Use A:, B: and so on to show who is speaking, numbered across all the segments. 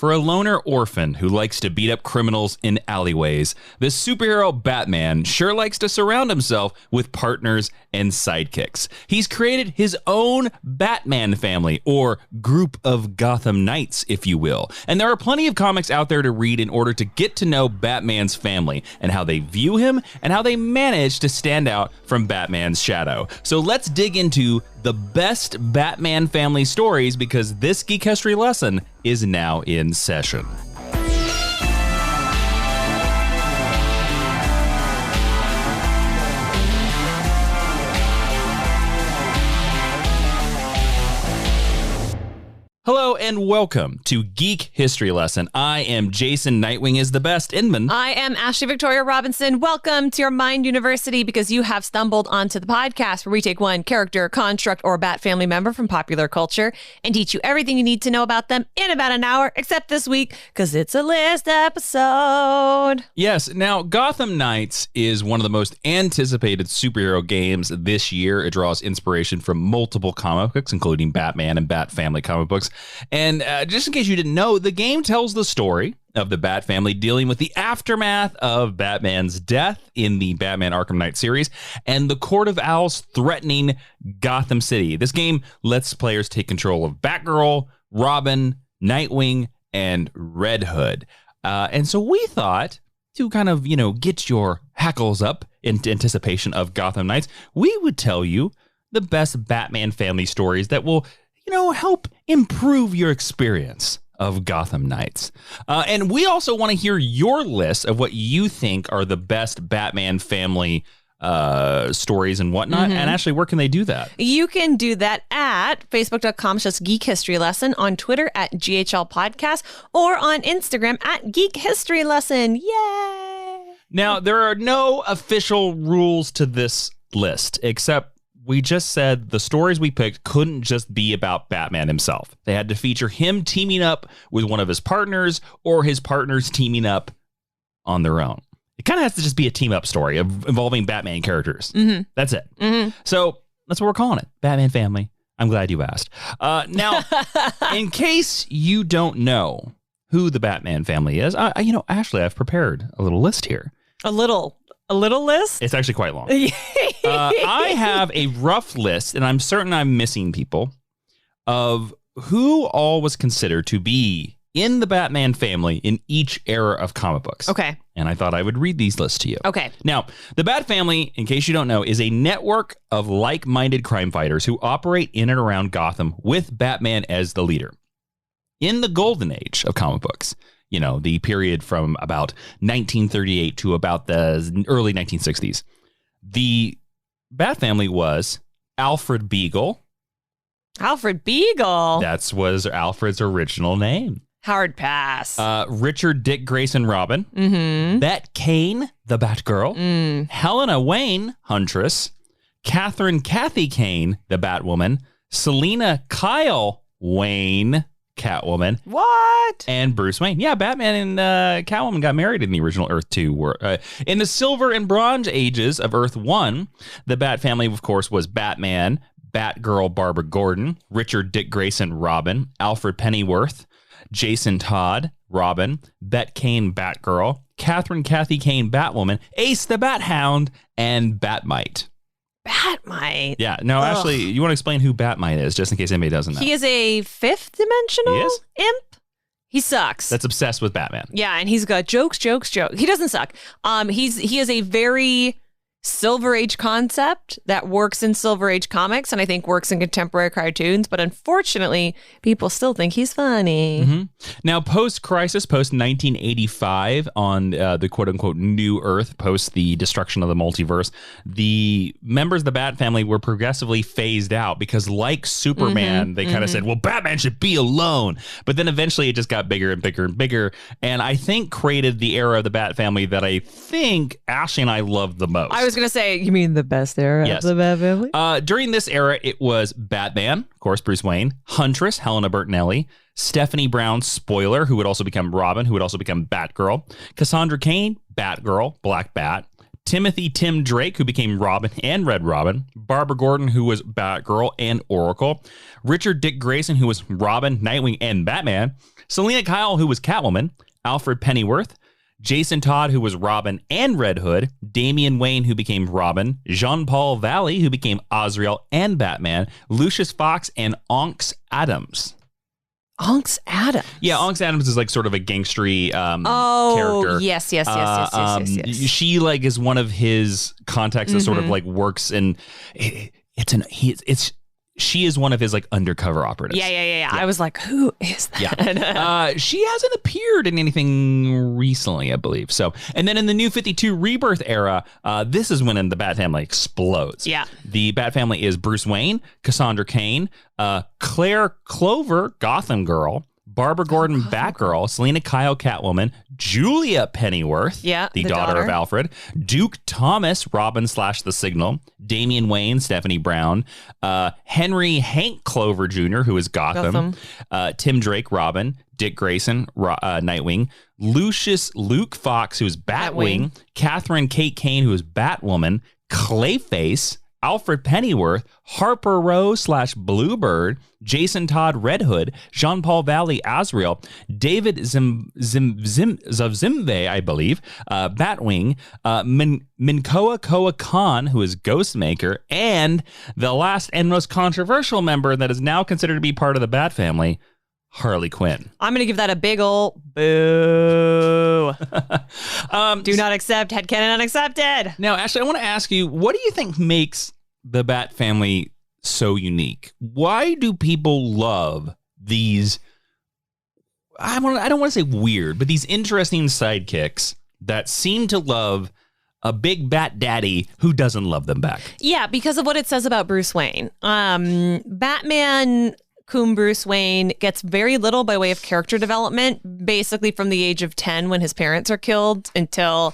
A: For a loner orphan who likes to beat up criminals in alleyways, the superhero Batman sure likes to surround himself with partners and sidekicks. He's created his own Batman family, or group of Gotham Knights, if you will. And there are plenty of comics out there to read in order to get to know Batman's family and how they view him and how they manage to stand out from Batman's shadow. So let's dig into the best Batman family stories, because this Geek History lesson is now in session. Hello and welcome to Geek History Lesson. I am Jason. Nightwing is the best. Inman.
B: I am Ashley Victoria Robinson. Welcome to your Mind University, because you have stumbled onto the podcast where we take one character, construct, or Bat family member from popular culture and teach you everything you need to know about them in about an hour, except this week, because it's a list episode.
A: Yes. Now, Gotham Knights is one of the most anticipated superhero games this year. It draws inspiration from multiple comic books, including Batman and Bat family comic books. And just in case you didn't know, the game tells the story of the Bat family dealing with the aftermath of Batman's death in the Batman Arkham Knight series and the Court of Owls threatening Gotham City. This game lets players take control of Batgirl, Robin, Nightwing, and Red Hood. And so we thought, to kind of, get your hackles up in anticipation of Gotham Knights, we would tell you the best Batman family stories that will help improve your experience of Gotham Knights. And we also want to hear your list of what you think are the best Batman family stories and whatnot. And Ashley, where can they do that?
B: You can do that at facebook.com/Geek History Lesson, on Twitter at GHL Podcast, or on Instagram at Geek History Lesson. Yay!
A: Now, there are no official rules to this list, except we just said the stories we picked couldn't just be about Batman himself. They had to feature him teaming up with one of his partners, or his partners teaming up on their own. It kind of has to just be a team up story involving Batman characters. That's it. So that's what we're calling it. Batman family. I'm glad you asked. Now, in case you don't know who the Batman family is, Ashley, I've prepared a little list here.
B: A little list?
A: It's actually quite long. I have a rough list, and I'm certain I'm missing people, of who all was considered to be in the Batman family in each era of comic books.
B: Okay.
A: And I thought I would read these lists to you.
B: Okay.
A: Now, the Bat family, in case you don't know, is a network of like-minded crime fighters who operate in and around Gotham with Batman as the leader. In the golden age of comic books, the period from about 1938 to about the early 1960s, the Bat family was Alfred Beagle.
B: Alfred Beagle?
A: That was Alfred's original name.
B: Hard pass.
A: Richard Dick Grayson Robin. Bet Kane, the Batgirl. Helena Wayne, Huntress. Catherine Kathy Kane, the Batwoman. Selena Kyle Wayne, Catwoman.
B: What?
A: And Bruce Wayne. Yeah, Batman and Catwoman got married in the original Earth 2. In the Silver and Bronze ages of Earth 1, the Bat family, of course, was Batman, Batgirl Barbara Gordon, Richard Dick Grayson Robin, Alfred Pennyworth, Jason Todd Robin, Bet Kane Batgirl, Catherine Kathy Kane Batwoman, Ace the Bat Hound, and Batmite.
B: Batmite?
A: Yeah. No, Ashley, you want to explain who Batmite is, just in case anybody doesn't know?
B: He is a fifth dimensional imp. He sucks.
A: That's obsessed with Batman.
B: Yeah, and he's got jokes. He doesn't suck. He is a very Silver Age concept that works in Silver Age comics and I think works in contemporary cartoons, but unfortunately, people still think he's funny.
A: Now, post-crisis, post-1985, on the quote-unquote new Earth, post the destruction of the multiverse, the members of the Bat family were progressively phased out because, like Superman, they kind of said, well, Batman should be alone. But then eventually it just got bigger and bigger and bigger, and I think created the era of the Bat family that I think Ashley and I loved the most.
B: I was going to say, you mean the best era of the Bat family?
A: During this era, it was Batman, of course, Bruce Wayne, Huntress, Helena Bertinelli, Stephanie Brown, Spoiler, who would also become Robin, who would also become Batgirl, Cassandra Cain, Batgirl, Black Bat, Timothy Tim Drake, who became Robin and Red Robin. Barbara Gordon, who was Batgirl and Oracle. Richard Dick Grayson, who was Robin, Nightwing, and Batman. Selena Kyle, who was Catwoman. Alfred Pennyworth. Jason Todd, who was Robin and Red Hood. Damian Wayne, who became Robin. Jean-Paul Valley, who became Azrael and Batman. Lucius Fox, and Onks Adams.
B: Onks Adams.
A: Yeah, Onks Adams is like sort of a gangstery character.
B: Oh, yes.
A: She like is one of his contacts that sort of like works, and she is one of his like undercover operatives.
B: Yeah. I was like, who is that?
A: Yeah. She hasn't appeared in anything recently, I believe. So, and then in the New 52 Rebirth era, this is when the Bat family explodes.
B: Yeah.
A: The Bat family is Bruce Wayne, Cassandra Cain, Claire Clover, Gotham Girl, Barbara Gordon, Batgirl, Selena Kyle, Catwoman, Julia Pennyworth, the daughter of Alfred, Duke Thomas, Robin / The Signal, Damian Wayne, Stephanie Brown, Henry Hank Clover Jr., who is Gotham. Tim Drake, Robin, Dick Grayson, Nightwing, Lucius Luke Fox, who is Batwing, Catherine Kate Kane, who is Batwoman, Clayface, Alfred Pennyworth, Harper Row / Bluebird, Jason Todd Red Hood, Jean-Paul Valley Azrael, David Zimve, I believe, Batwing, Minkoa Koa Khan, who is Ghostmaker, and the last and most controversial member that is now considered to be part of the Bat family, Harley Quinn.
B: I'm going to give that a big ol' boo. Do not accept. Headcanon unaccepted.
A: Now, Ashley, I want to ask you, what do you think makes the Bat family so unique? Why do people love these, I don't want to say weird, but these interesting sidekicks that seem to love a big bat daddy who doesn't love them back?
B: Yeah, because of what it says about Bruce Wayne. Batman Bruce Wayne gets very little by way of character development, basically from the age of 10 when his parents are killed until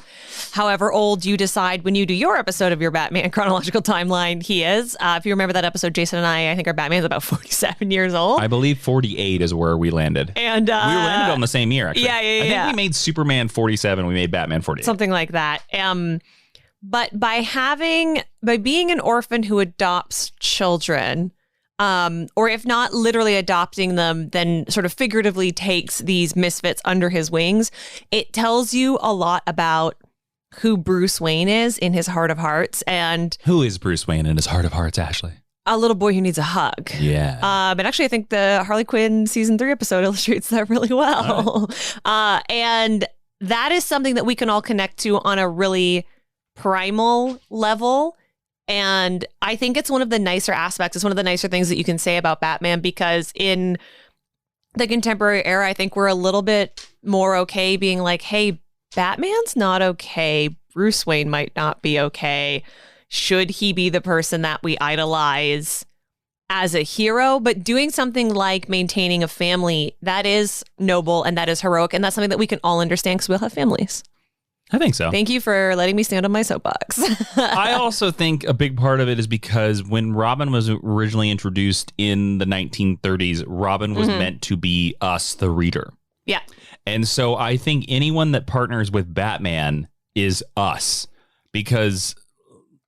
B: however old you decide when you do your episode of your Batman chronological timeline he is. If you remember that episode, Jason and I think our Batman's about 47 years old.
A: I believe 48 is where we landed.
B: And
A: we landed on the same year, actually.
B: Yeah.
A: I think we made Superman 47, we made Batman 48.
B: Something like that. But by being an orphan who adopts children, or if not literally adopting them, then sort of figuratively takes these misfits under his wings, it tells you a lot about who Bruce Wayne is in his heart of hearts. And
A: who is Bruce Wayne in his heart of hearts, Ashley?
B: A little boy who needs a hug.
A: Yeah.
B: But actually, I think the Harley Quinn season 3 episode illustrates that really well. Right. And that is something that we can all connect to on a really primal level. And I think it's one of the nicer aspects. It's one of the nicer things that you can say about Batman, because in the contemporary era, I think we're a little bit more okay being like, hey, Batman's not okay. Bruce Wayne might not be okay. Should he be the person that we idolize as a hero? But doing something like maintaining a family, that is noble and that is heroic. And that's something that we can all understand because we all have families.
A: I think so.
B: Thank you for letting me stand on my soapbox.
A: I also think a big part of it is because when Robin was originally introduced in the 1930s, Robin was meant to be us, the reader.
B: Yeah.
A: And so I think anyone that partners with Batman is us, because,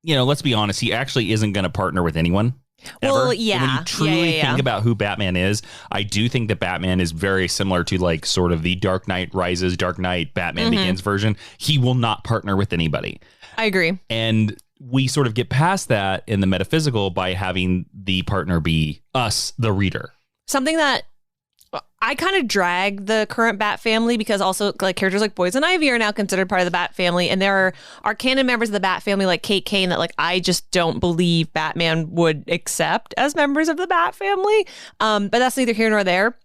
A: let's be honest, he actually isn't going to partner with anyone.
B: Well,
A: ever.
B: yeah.
A: When you truly think about who Batman is, I do think that Batman is very similar to like sort of the Dark Knight Rises, Dark Knight, Batman Begins version. He will not partner with anybody.
B: I agree.
A: And we sort of get past that in the metaphysical by having the partner be us, the reader.
B: Something that I kind of drag the current Bat family, because also like characters like Poison Ivy are now considered part of the Bat family. And there are canon members of the Bat family like Kate Kane that like I just don't believe Batman would accept as members of the Bat family. But that's neither here nor there.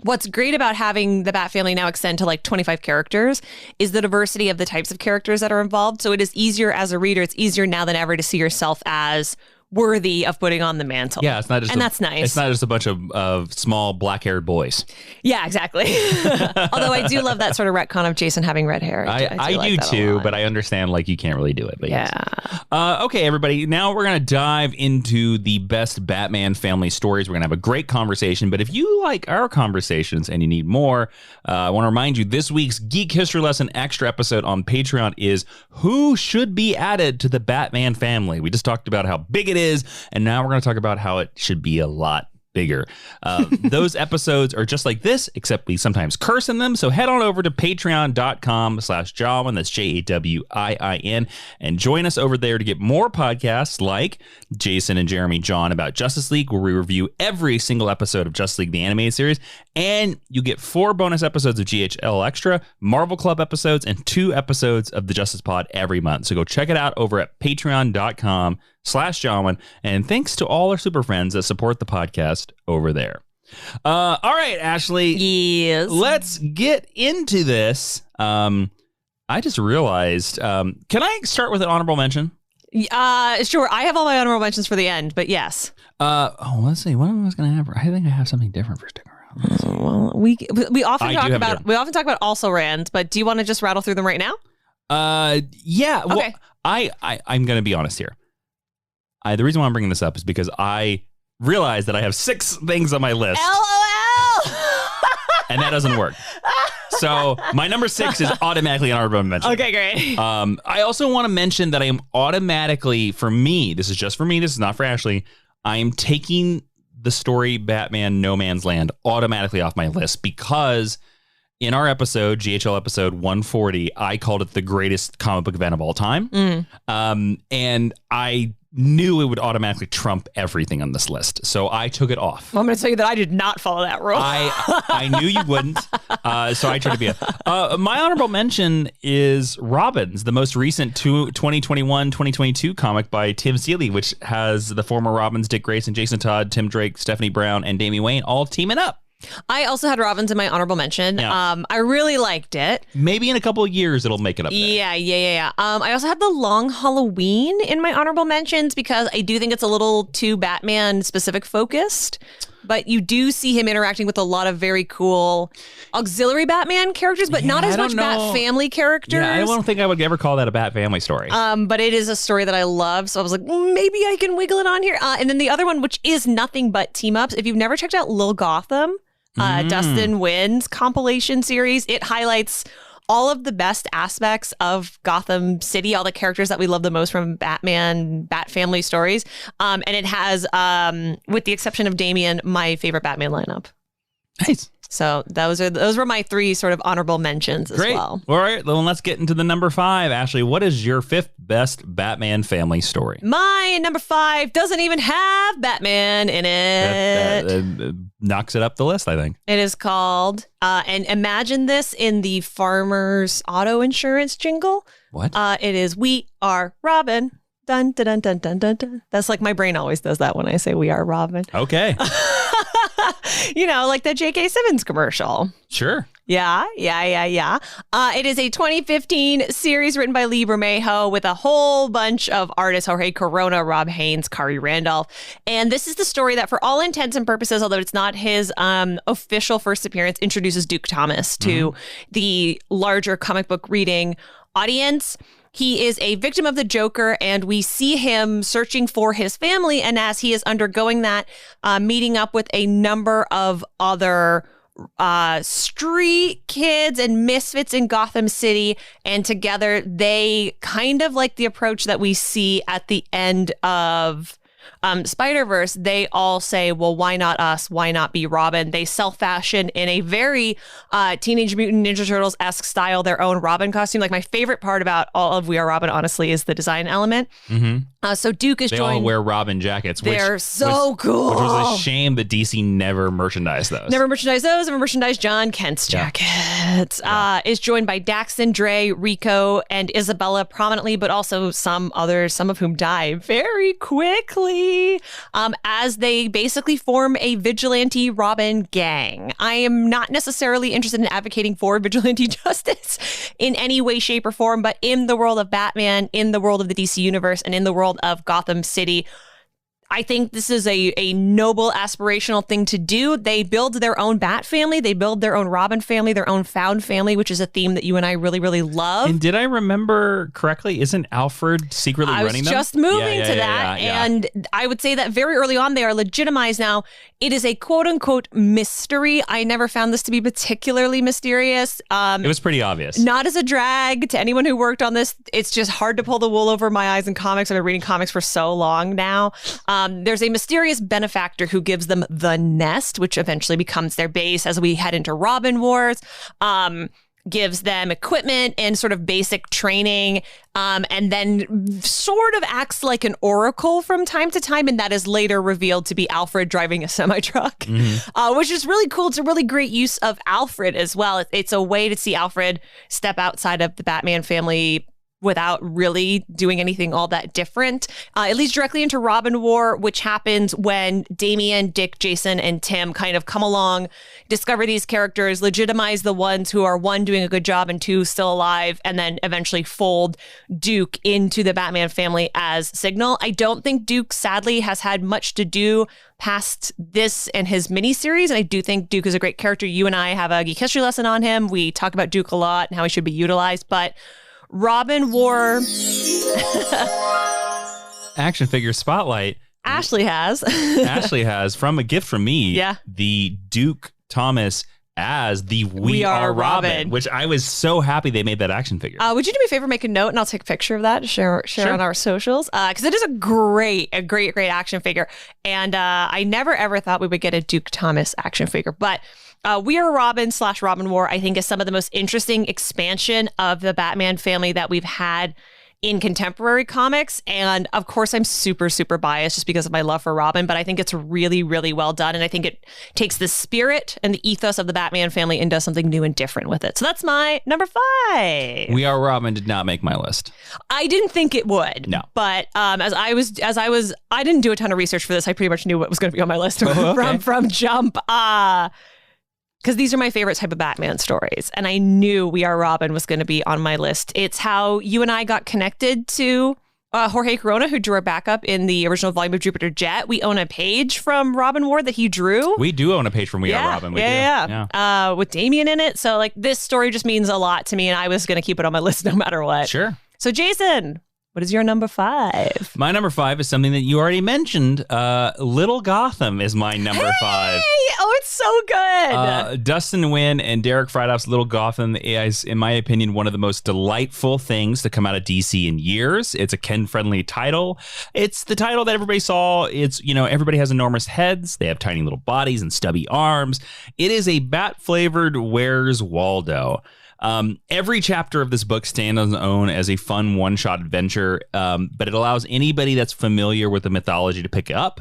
B: What's great about having the Bat family now extend to like 25 characters is the diversity of the types of characters that are involved. So it is easier as a reader. It's easier now than ever to see yourself as worthy of putting on the mantle.
A: Yeah, it's not just
B: that's nice.
A: It's not just a bunch of small black-haired boys.
B: Yeah, exactly. Although I do love that sort of retcon of Jason having red hair.
A: I do too, but I understand like you can't really do it. But
B: yeah.
A: Yes. Okay, everybody. Now we're gonna dive into the best Batman family stories. We're gonna have a great conversation. But if you like our conversations and you need more, I want to remind you this week's Geek History Lesson extra episode on Patreon is who should be added to the Batman family. We just talked about how big it is, and now we're going to talk about how it should be a lot bigger. Those episodes are just like this, except we sometimes curse in them. So head on over to patreon.com/Jawiin, that's Jawiin, and join us over there to get more podcasts like Jason and Jeremy John about Justice League, where we review every single episode of Justice League, the animated series. And you get 4 bonus episodes of GHL Extra, Marvel Club episodes, and 2 episodes of the Justice Pod every month. So go check it out over at patreon.com/Jawiin. And thanks to all our super friends that support the podcast over there. All right, Ashley.
B: Yes.
A: Let's get into this. I just realized, can I start with an honorable mention?
B: Sure. I have all my honorable mentions for the end, but yes.
A: Let's see. What am I going to have? I think I have something different for stick around.
B: Well, we often talk about also rans, but do you want to just rattle through them right now?
A: Yeah. Well,
B: okay.
A: I'm going to be honest here. The reason why I'm bringing this up is because I realized that I have 6 things on my list.
B: LOL.
A: And that doesn't work. So my number 6 is automatically an honorable mention.
B: Okay, great.
A: I also want to mention that I am automatically, for me, this is just for me, this is not for Ashley, I am taking the story Batman No Man's Land automatically off my list because in our episode, GHL episode 140, I called it the greatest comic book event of all time. And I knew it would automatically trump everything on this list. So I took it off.
B: Well, I'm going to tell you that I did not follow that rule.
A: I knew you wouldn't. So I tried to be my honorable mention is Robins, the most recent 2021-2022 comic by Tim Seeley, which has the former Robins, Dick Grayson, Jason Todd, Tim Drake, Stephanie Brown, and Damian Wayne all teaming up.
B: I also had Robins in my honorable mention.
A: Yeah.
B: I really liked it.
A: Maybe in a couple of years it'll make it up there.
B: Yeah. I also had The Long Halloween in my honorable mentions because I do think it's a little too Batman specific focused. But you do see him interacting with a lot of very cool auxiliary Batman characters, but not as much Bat family characters.
A: Yeah, I don't think I would ever call that a Bat family story.
B: But it is a story that I love. So I was like, maybe I can wiggle it on here. And then the other one, which is nothing but team ups. If you've never checked out Lil Gotham, Dustin Nguyen's compilation series, it highlights all of the best aspects of Gotham City, all the characters that we love the most from Batman, Bat family stories. And it has, with the exception of Damian, my favorite Batman lineup.
A: Nice.
B: So those were my 3 sort of honorable mentions as well.
A: All right, well, let's get into the number 5. Ashley, what is your 5th best Batman family story?
B: My number 5 doesn't even have Batman in it.
A: That knocks it up the list, I think.
B: It is called, and imagine this in the Farmers Auto Insurance jingle.
A: What?
B: It is We Are Robin. Dun, dun, dun, dun, dun, dun, dun. That's like my brain always does that when I say We Are Robin.
A: Okay.
B: Like the J.K. Simmons commercial.
A: Sure.
B: Yeah. It is a 2015 series written by Lee Bermejo with a whole bunch of artists: Jorge Corona, Rob Haynes, Kari Randolph. And this is the story that, for all intents and purposes, although it's not his official first appearance, introduces Duke Thomas to the larger comic book reading audience. He is a victim of the Joker, and we see him searching for his family. And as he is undergoing that, meeting up with a number of other street kids and misfits in Gotham City. And together, they kind of like the approach that we see at the end of Spider-Verse. They all say, well, why not us? Why not be Robin? They self-fashion in a very Teenage Mutant Ninja Turtles-esque style their own Robin costume. Like, my favorite part about all of We Are Robin, honestly, is the design element. So Duke is joined.
A: They all wear Robin jackets.
B: They're so cool.
A: Which was a shame that DC never merchandised those.
B: Never merchandised John Kent's jackets. Is joined by Daxton, Dre, Rico, and Isabella prominently, but also some others, some of whom die very quickly. As they basically form a vigilante Robin gang. I am not necessarily interested in advocating for vigilante justice in any way, shape, or form, but in the world of Batman, in the world of the DC universe, and in the world of Gotham City, I think this is a noble, aspirational thing to do. They build their own Bat family. They build their own Robin family, their own found family, which is a theme that you and I really, really love.
A: And did I remember correctly? Isn't Alfred secretly running them?
B: I was just moving to that. And I would say that very early on, they are legitimized now. It is a quote unquote mystery. I never found this to be particularly mysterious.
A: It was pretty obvious.
B: Not as a drag to anyone who worked on this. It's just hard to pull the wool over my eyes in comics. I've been reading comics for so long now. There's a mysterious benefactor who gives them the nest, which eventually becomes their base as we head into Robin Wars. Gives them equipment and sort of basic training, and then sort of acts like an oracle from time to time, and that is later revealed to be Alfred driving a semi-truck, which is really cool. It's a really great use of Alfred as well. It's a way to see Alfred step outside of the Batman family without really doing anything all that different. It leads directly into Robin War, which happens when Damian, Dick, Jason, and Tim kind of come along, discover these characters, legitimize the ones who are, one, doing a good job, and two, still alive, and then eventually fold Duke into the Batman family as Signal. I don't think Duke, sadly, has had much to do past this and his miniseries, and I do think Duke is a great character. You and I have a geek history lesson on him. We talk about Duke a lot and how he should be utilized, but Robin War
A: action figure spotlight.
B: Ashley has.
A: Ashley has, from a gift from me, the Duke Thomas as the We Are Robin, which I was so happy they made that action figure.
B: Would you do me a favor, make a note, and I'll take a picture of that to share on our socials, because it is a great action figure. And I never ever thought we would get a Duke Thomas action figure, but We Are Robin / Robin War, I think, is some of the most interesting expansion of the Batman family that we've had in contemporary comics. And of course, I'm super, super biased just because of my love for Robin, but I think it's really, really well done. And I think it takes the spirit and the ethos of the Batman family and does something new and different with it. So that's my number 5.
A: We Are Robin did not make my list.
B: I didn't think it would.
A: No.
B: But I didn't do a ton of research for this. I pretty much knew what was going to be on my list from jump. Because these are my favorite type of Batman stories. And I knew We Are Robin was going to be on my list. It's how you and I got connected to Jorge Corona, who drew our backup in the original volume of Jupiter Jet. We own a page from Robin War that he drew.
A: We do own a page from We Are Robin. We do.
B: With Damian in it. So like this story just means a lot to me, and I was going to keep it on my list no matter what.
A: Sure.
B: So Jason, what is your number 5?
A: My number 5 is something that you already mentioned. Little Gotham is my number 5.
B: Oh, it's so good.
A: Dustin Nguyen and Derek Freidoff's Little Gotham is, in my opinion, one of the most delightful things to come out of DC in years. It's a Ken-friendly title. It's the title that everybody saw. It's, everybody has enormous heads. They have tiny little bodies and stubby arms. It is a bat-flavored Where's Waldo. Every chapter of this book stands on its own as a fun one-shot adventure, but it allows anybody that's familiar with the mythology to pick it up.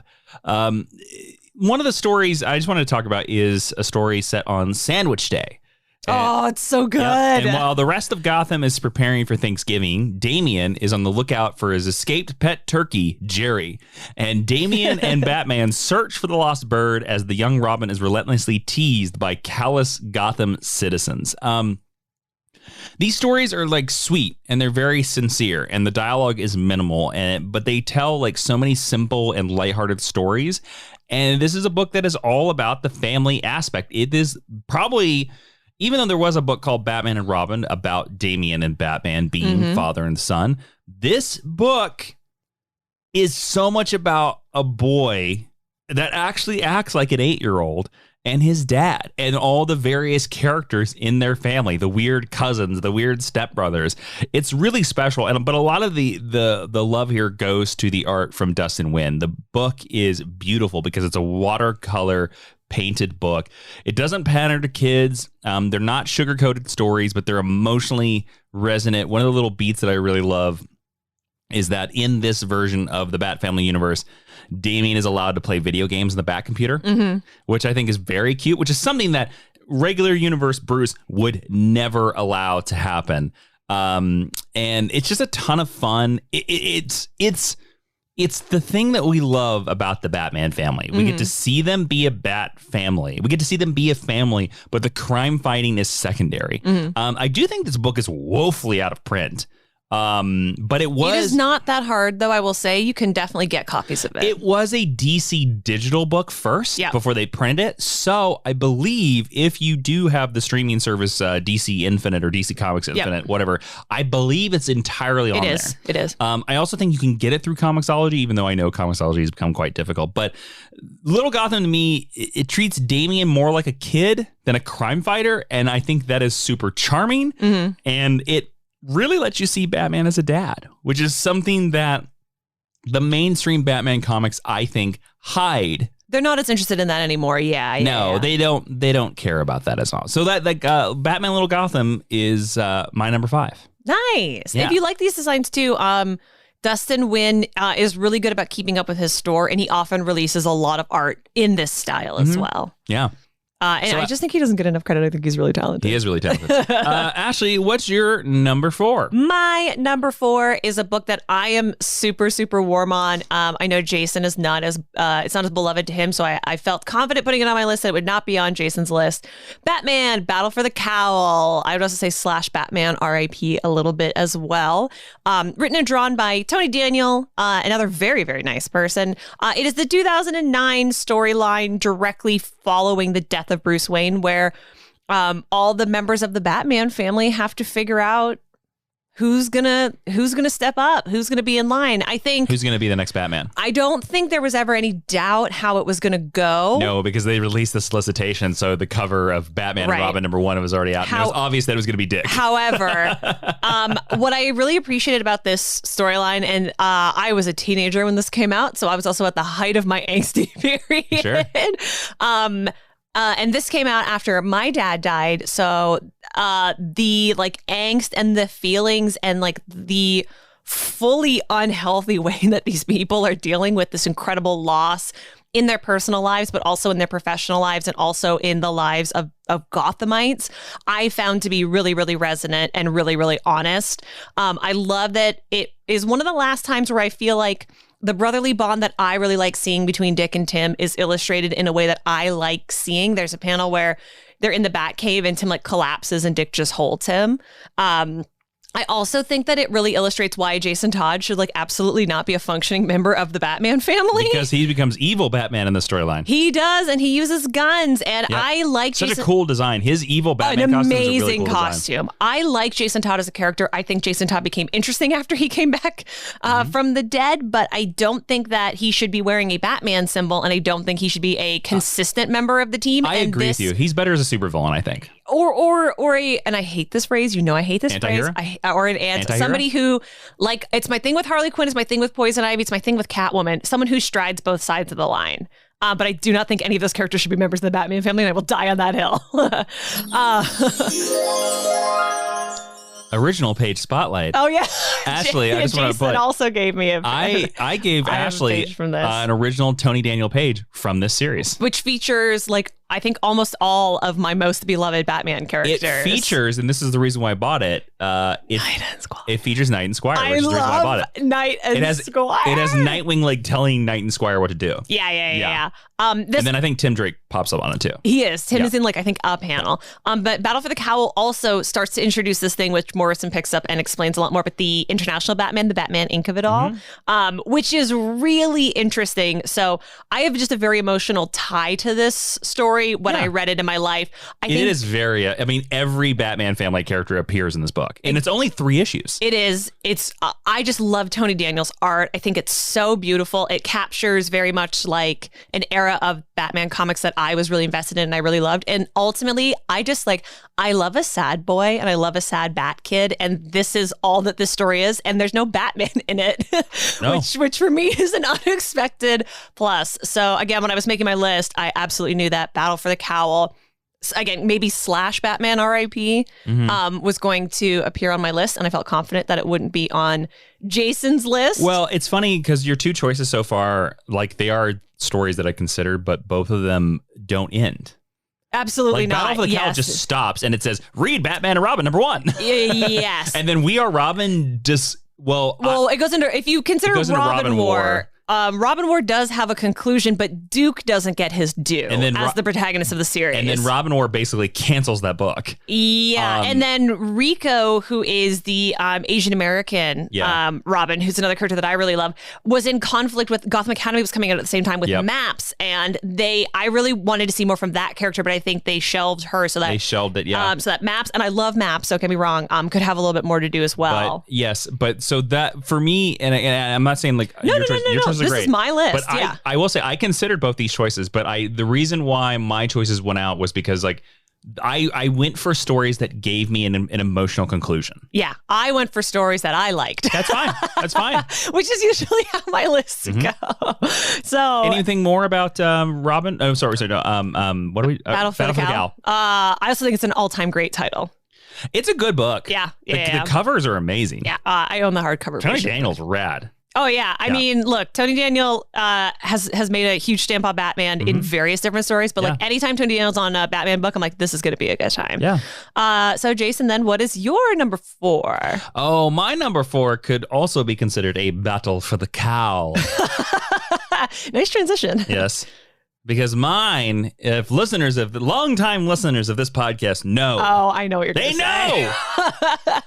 A: One of the stories I just wanted to talk about is a story set on Sandwich Day.
B: It's so good.
A: And while the rest of Gotham is preparing for Thanksgiving, Damian is on the lookout for his escaped pet turkey, Jerry. And Damian and Batman search for the lost bird as the young Robin is relentlessly teased by callous Gotham citizens. These stories are like sweet and they're very sincere, and the dialogue is minimal, but they tell like so many simple and lighthearted stories. And this is a book that is all about the family aspect. It is probably, even though there was a book called Batman and Robin about Damian and Batman being father and son, this book is so much about a boy that actually acts like an 8-year-old and his dad and all the various characters in their family, the weird cousins, the weird stepbrothers. It's really special. But a lot of the love here goes to the art from Dustin Nguyen. The book is beautiful because it's a watercolor painted book. It doesn't pander to kids. They're not sugar-coated stories, but they're emotionally resonant. One of the little beats that I really love is that in this version of the Bat Family universe, Damian is allowed to play video games in the Bat computer, which I think is very cute, which is something that regular universe Bruce would never allow to happen. And it's just a ton of fun. It's the thing that we love about the Batman family. We get to see them be a Bat family. We get to see them be a family, but the crime fighting is secondary. I do think this book is woefully out of print. But it
B: is not that hard, though. I will say you can definitely get copies of it.
A: It was a DC digital book first before they printed it. So I believe if you do have the streaming service DC Infinite or DC Comics Infinite, whatever, I believe it's entirely on there.
B: It is.
A: I also think you can get it through Comixology, even though I know Comixology has become quite difficult. But Little Gotham to me, it treats Damian more like a kid than a crime fighter. And I think that is super charming. Mm-hmm. And it really lets you see Batman as a dad, which is something that the mainstream Batman comics, I think, hide.
B: They're not as interested in that anymore. No,
A: they don't care about that as well. So that Batman Little Gotham is my number 5.
B: Nice. Yeah. If you like these designs too, Dustin Nguyen is really good about keeping up with his store, and he often releases a lot of art in this style as well.
A: Yeah.
B: I just think he doesn't get enough credit. I think he's really talented.
A: He is really talented. Ashley, what's your number 4?
B: My number 4 is a book that I am super, super warm on. I know Jason is not as it's not as beloved to him, so I felt confident putting it on my list that it would not be on Jason's list. Batman, Battle for the Cowl. I would also say /Batman RIP a little bit as well. Written and drawn by Tony Daniel, another very, very nice person. It is the 2009 storyline directly following the death of Bruce Wayne, where all the members of the Batman family have to figure out who's gonna step up, who's gonna be in line. I think
A: who's gonna be the next Batman.
B: I don't think there was ever any doubt how it was gonna go.
A: No, because they released the solicitation, so the cover of Batman and Robin number 1 was already out. And it was obvious that it was gonna be Dick.
B: However, what I really appreciated about this storyline, and I was a teenager when this came out, so I was also at the height of my angsty period.
A: Sure.
B: And this came out after my dad died. So the angst and the feelings and the fully unhealthy way that these people are dealing with this incredible loss in their personal lives, but also in their professional lives and also in the lives of Gothamites, I found to be really, really resonant and really, really honest. I love that it is one of the last times where I feel like the brotherly bond that I really like seeing between Dick and Tim is illustrated in a way that I like seeing. There's a panel where they're in the Batcave and Tim collapses and Dick just holds him. I also think that it really illustrates why Jason Todd should absolutely not be a functioning member of the Batman family.
A: Because he becomes evil Batman in the storyline.
B: He does, and he uses guns, and I like
A: such a cool design. His evil Batman costume is a really cool
B: costume. Design. I like Jason Todd as a character. I think Jason Todd became interesting after he came back from the dead, but I don't think that he should be wearing a Batman symbol, and I don't think he should be a consistent member of the team.
A: I agree with you. He's better as a supervillain, I think.
B: Or a, and I hate this phrase, I hate this
A: Anti-hero?
B: phrase, or an somebody who, it's my thing with Harley Quinn, it's my thing with Poison Ivy, it's my thing with Catwoman, someone who strides both sides of the line. But I do not think any of those characters should be members of the Batman family, and I will die on that hill.
A: Original page spotlight.
B: Oh yeah,
A: Ashley. I just want to put.
B: Also gave me a.
A: I gave Ashley
B: from this.
A: An original Tony Daniel page from this series,
B: which features I think almost all of my most beloved Batman characters.
A: It features, and this is the reason why I bought it.
B: Knight and Squire.
A: It features Knight and Squire, which is the reason why I bought it.
B: Knight and Squire.
A: It has Nightwing telling Knight and Squire what to do.
B: Yeah.
A: And then I think Tim Drake pops up on it too.
B: He is. Tim is in I think a panel. But Battle for the Cowl also starts to introduce this thing which Morrison picks up and explains a lot more. But the International Batman, the Batman Inc. of it all, which is really interesting. So I have just a very emotional tie to this story when I read it in my life. I think
A: it is very, every Batman family character appears in this book. And it's only 3 issues.
B: It is. I just love Tony Daniel's art. I think it's so beautiful. It captures very much an era of Batman comics that I was really invested in and I really loved. And ultimately, I love a sad boy and I love a sad Bat kid. And this is all that this story is. And there's no Batman in it, which for me is an unexpected plus. So again, when I was making my list, I absolutely knew that Battle for the Cowl, again, maybe /Batman RIP was going to appear on my list, and I felt confident that it wouldn't be on Jason's list.
A: Well, it's funny because your 2 choices so far, they are stories that I considered, but both of them don't end.
B: Absolutely not.
A: Battle for the Cowl just stops, and it says, read Batman and Robin #1.
B: Yes.
A: And then We Are Robin just... Well,
B: it goes into, if you consider Robin War, Robin War does have a conclusion, but Duke doesn't get his due as the protagonist of the series.
A: And then Robin War basically cancels that book.
B: Yeah, and then Rico, who is the Asian American Robin, who's another character that I really love, was in conflict with Gotham Academy was coming out at the same time with Maps, and I really wanted to see more from that character, but I think they shelved her so that
A: they shelved it.
B: So that Maps, and I love Maps, so don't get me wrong, could have a little bit more to do as well.
A: But so that for me, and I'm not saying like your choices are great.
B: This is my list.
A: But I will say I considered both these choices, but the reason why my choices went out was because like I went for stories that gave me an emotional conclusion.
B: Yeah, I went for stories that I liked.
A: That's fine. That's fine.
B: Which is usually how my lists go. So
A: anything more about Robin? Oh, sorry. No. What are we?
B: Battle for the Cowl. I also think it's an all-time great title.
A: It's a good book.
B: The
A: covers are amazing.
B: Yeah, I own the hardcover.
A: Tony Daniel's rad.
B: Oh yeah, I mean, look, Tony Daniel has made a huge stamp on Batman in various different stories, but like anytime Tony Daniel's on a Batman book, I'm like, this is going to be a good time.
A: Yeah.
B: So Jason, then what is your number 4?
A: Oh, my number 4 could also be considered a battle for the cowl.
B: Nice transition.
A: Yes. Because mine, if longtime listeners of this podcast know.
B: Oh, I know what you're going to say.
A: They know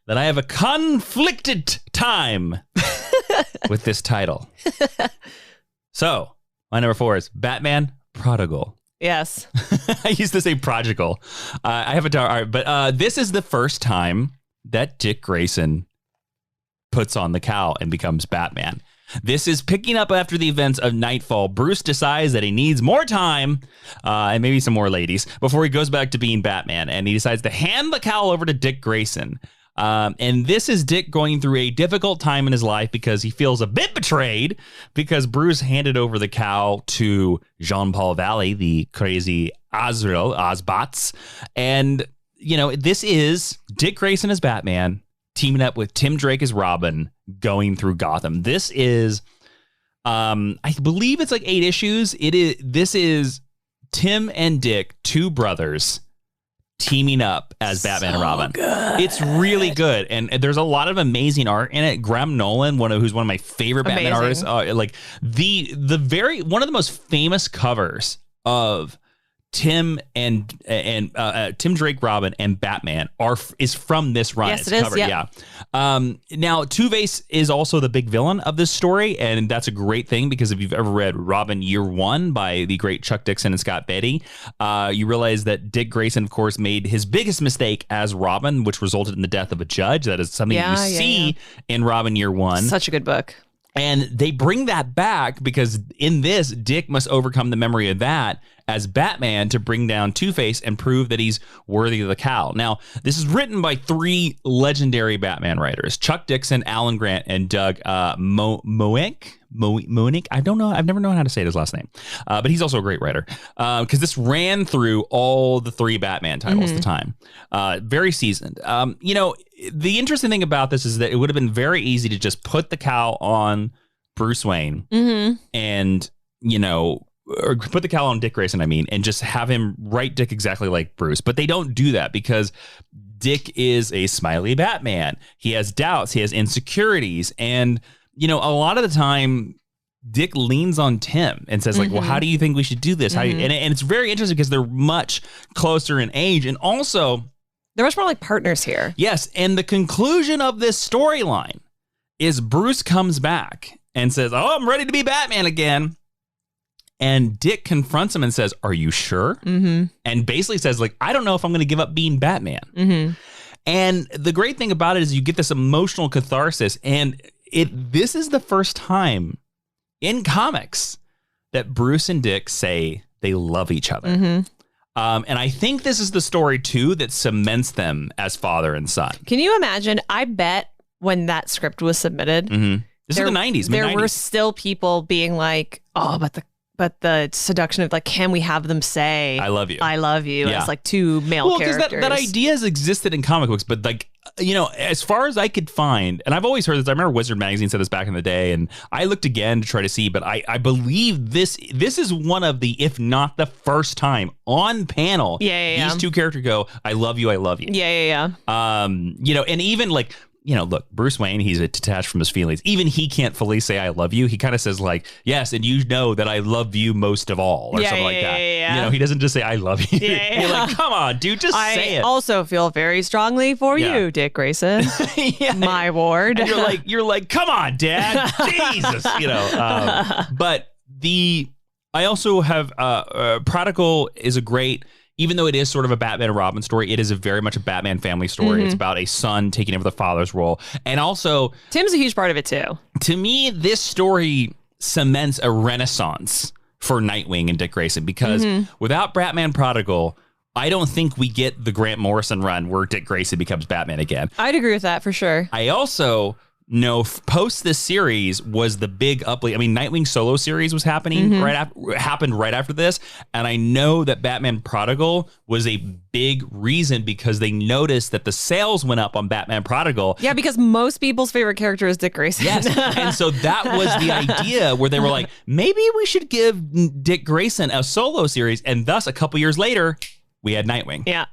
A: that I have a conflicted time with this title. So, my number 4 is Batman Prodigal.
B: Yes.
A: I used to say prodigal. I have a all right, but this is the first time that Dick Grayson puts on the cowl and becomes Batman. This is picking up after the events of Nightfall. Bruce decides that he needs more time and maybe some more ladies before he goes back to being Batman, and he decides to hand the cowl over to Dick Grayson. And this is Dick going through a difficult time in his life because he feels a bit betrayed because Bruce handed over the cowl to Jean-Paul Valley, the crazy Ozbots. And, this is Dick Grayson as Batman teaming up with Tim Drake as Robin going through Gotham. This is, I believe it's like 8 issues. This is Tim and Dick, 2 brothers, teaming up as Batman and Robin.
B: Good.
A: It's really good, and there's a lot of amazing art in it. Graham Nolan, who's one of my favorite Batman artists, like the one of the most famous covers of Tim and Tim Drake Robin and Batman is from this run.
B: Yes, it is.
A: Covered. Yeah. Now Two-Face is also the big villain of this story, and that's a great thing because if you've ever read Robin Year One by the great Chuck Dixon and Scott Beatty, you realize that Dick Grayson, of course, made his biggest mistake as Robin, which resulted in the death of a judge. That is something you see in Robin Year One.
B: Such a good book.
A: And they bring that back because in this, Dick must overcome the memory of that as Batman to bring down Two-Face and prove that he's worthy of the cowl. Now, this is written by 3 legendary Batman writers, Chuck Dixon, Alan Grant, and Doug Moench. I don't know. I've never known how to say his last name, but he's also a great writer because this ran through all the 3 Batman titles at the time. Very seasoned. The interesting thing about this is that it would have been very easy to just put the cowl on Bruce Wayne and, or put the cowl on Dick Grayson, and just have him write Dick exactly like Bruce. But they don't do that because Dick is a smiley Batman. He has doubts. He has insecurities. And, a lot of the time, Dick leans on Tim and says, well, how do you think we should do this? And it's very interesting because they're much closer in age. And also,
B: they're much more like partners here.
A: Yes. And the conclusion of this storyline is Bruce comes back and says, I'm ready to be Batman again. And Dick confronts him and says, are you sure? And basically says, I don't know if I'm going to give up being Batman. And the great thing about it is you get this emotional catharsis. And this is the first time in comics that Bruce and Dick say they love each other. And I think this is the story, too, that cements them as father and son.
B: Can you imagine? I bet when that script was submitted,
A: this is the 90s,
B: there
A: mid-90s.
B: were still people being like, oh, but the seduction of can we have them say, I love you. I love you.
A: Yeah.
B: As 2 male characters.
A: Because that idea has existed in comic books, but as far as I could find, and I've always heard this, I remember Wizard Magazine said this back in the day, and I looked again to try to see, but I believe this is one of the, if not the first time on panel, these 2 characters go, I love you, I love you.
B: Yeah.
A: And even look, Bruce Wayne, he's detached from his feelings. Even he can't fully say I love you. He kind of says like, yes, and you know that I love you most of all, or something like that.
B: Yeah.
A: He doesn't just say I love you.
B: Yeah.
A: You're like, come on, dude, just say it.
B: I also feel very strongly for you, Dick Grayson. My ward.
A: And you're like, come on, Dad. Jesus, But I also have Prodigal is a great. Even though it is sort of a Batman and Robin story, it is very much a Batman family story. It's about a son taking over the father's role. And also...
B: Tim's a huge part of it, too.
A: To me, this story cements a renaissance for Nightwing and Dick Grayson. Because without Batman Prodigal, I don't think we get the Grant Morrison run where Dick Grayson becomes Batman again.
B: I'd agree with that, for sure.
A: I also... No, post this series was the big uplink. I mean, Nightwing solo series was happening happened right after this, and I know that Batman Prodigal was a big reason because they noticed that the sales went up on Batman Prodigal.
B: Yeah, because most people's favorite character is Dick Grayson.
A: Yes, and so that was the idea where they were like, maybe we should give Dick Grayson a solo series, and thus a couple years later. We had Nightwing.
B: Yeah.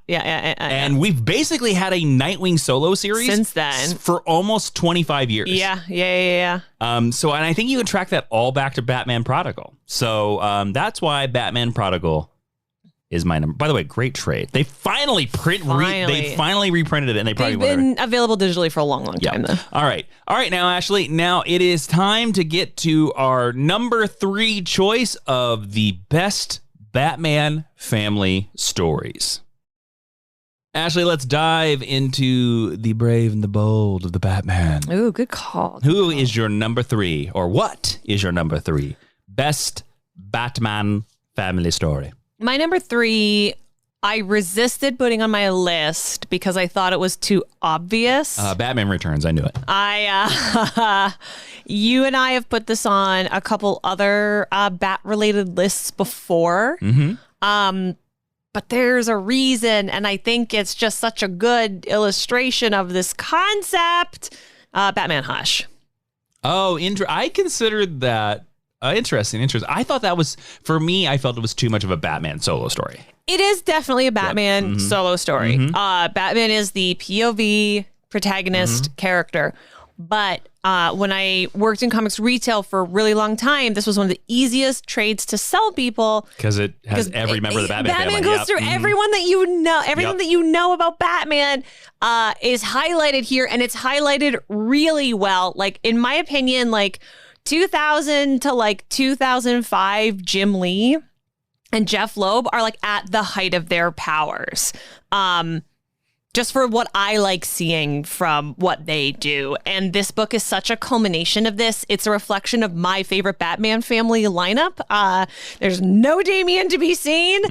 A: And we've basically had a Nightwing solo series
B: since then
A: for almost 25 years.
B: Yeah.
A: So, and I think you can track that all back to Batman Prodigal. So that's why Batman Prodigal is my number. By the way, great trade. They finally reprinted it, and
B: they've been available digitally for a long time, though.
A: All right. Now, Ashley, now it is time to get to our number 3 choice of the best Batman family stories. Ashley, let's dive into the brave and the bold of the Batman.
B: Ooh, good call.
A: Who is your number 3, or what is your number 3 best Batman family story?
B: My number 3, I resisted putting on my list because I thought it was too obvious.
A: Batman Returns, I knew it.
B: You and I have put this on a couple other Bat-related lists before. But there's a reason, and I think it's just such a good illustration of this concept. Batman Hush.
A: Oh, I considered that interesting. I thought that was, for me, I felt it was too much of a Batman solo story.
B: It is definitely a Batman solo story. Batman is the POV protagonist character. But when I worked in comics retail for a really long time, this was one of the easiest trades to sell people.
A: Because it has every member of the Batman family.
B: Batman goes through everyone that you know. Everything that you know about Batman is highlighted here, and it's highlighted really well. Like, in my opinion, like 2000 to like 2005, Jim Lee and Jeff Loeb are like at the height of their powers. Just for what I like seeing from what they do. And this book is such a culmination of this. It's a reflection of my favorite Batman family lineup. There's no Damian to be seen.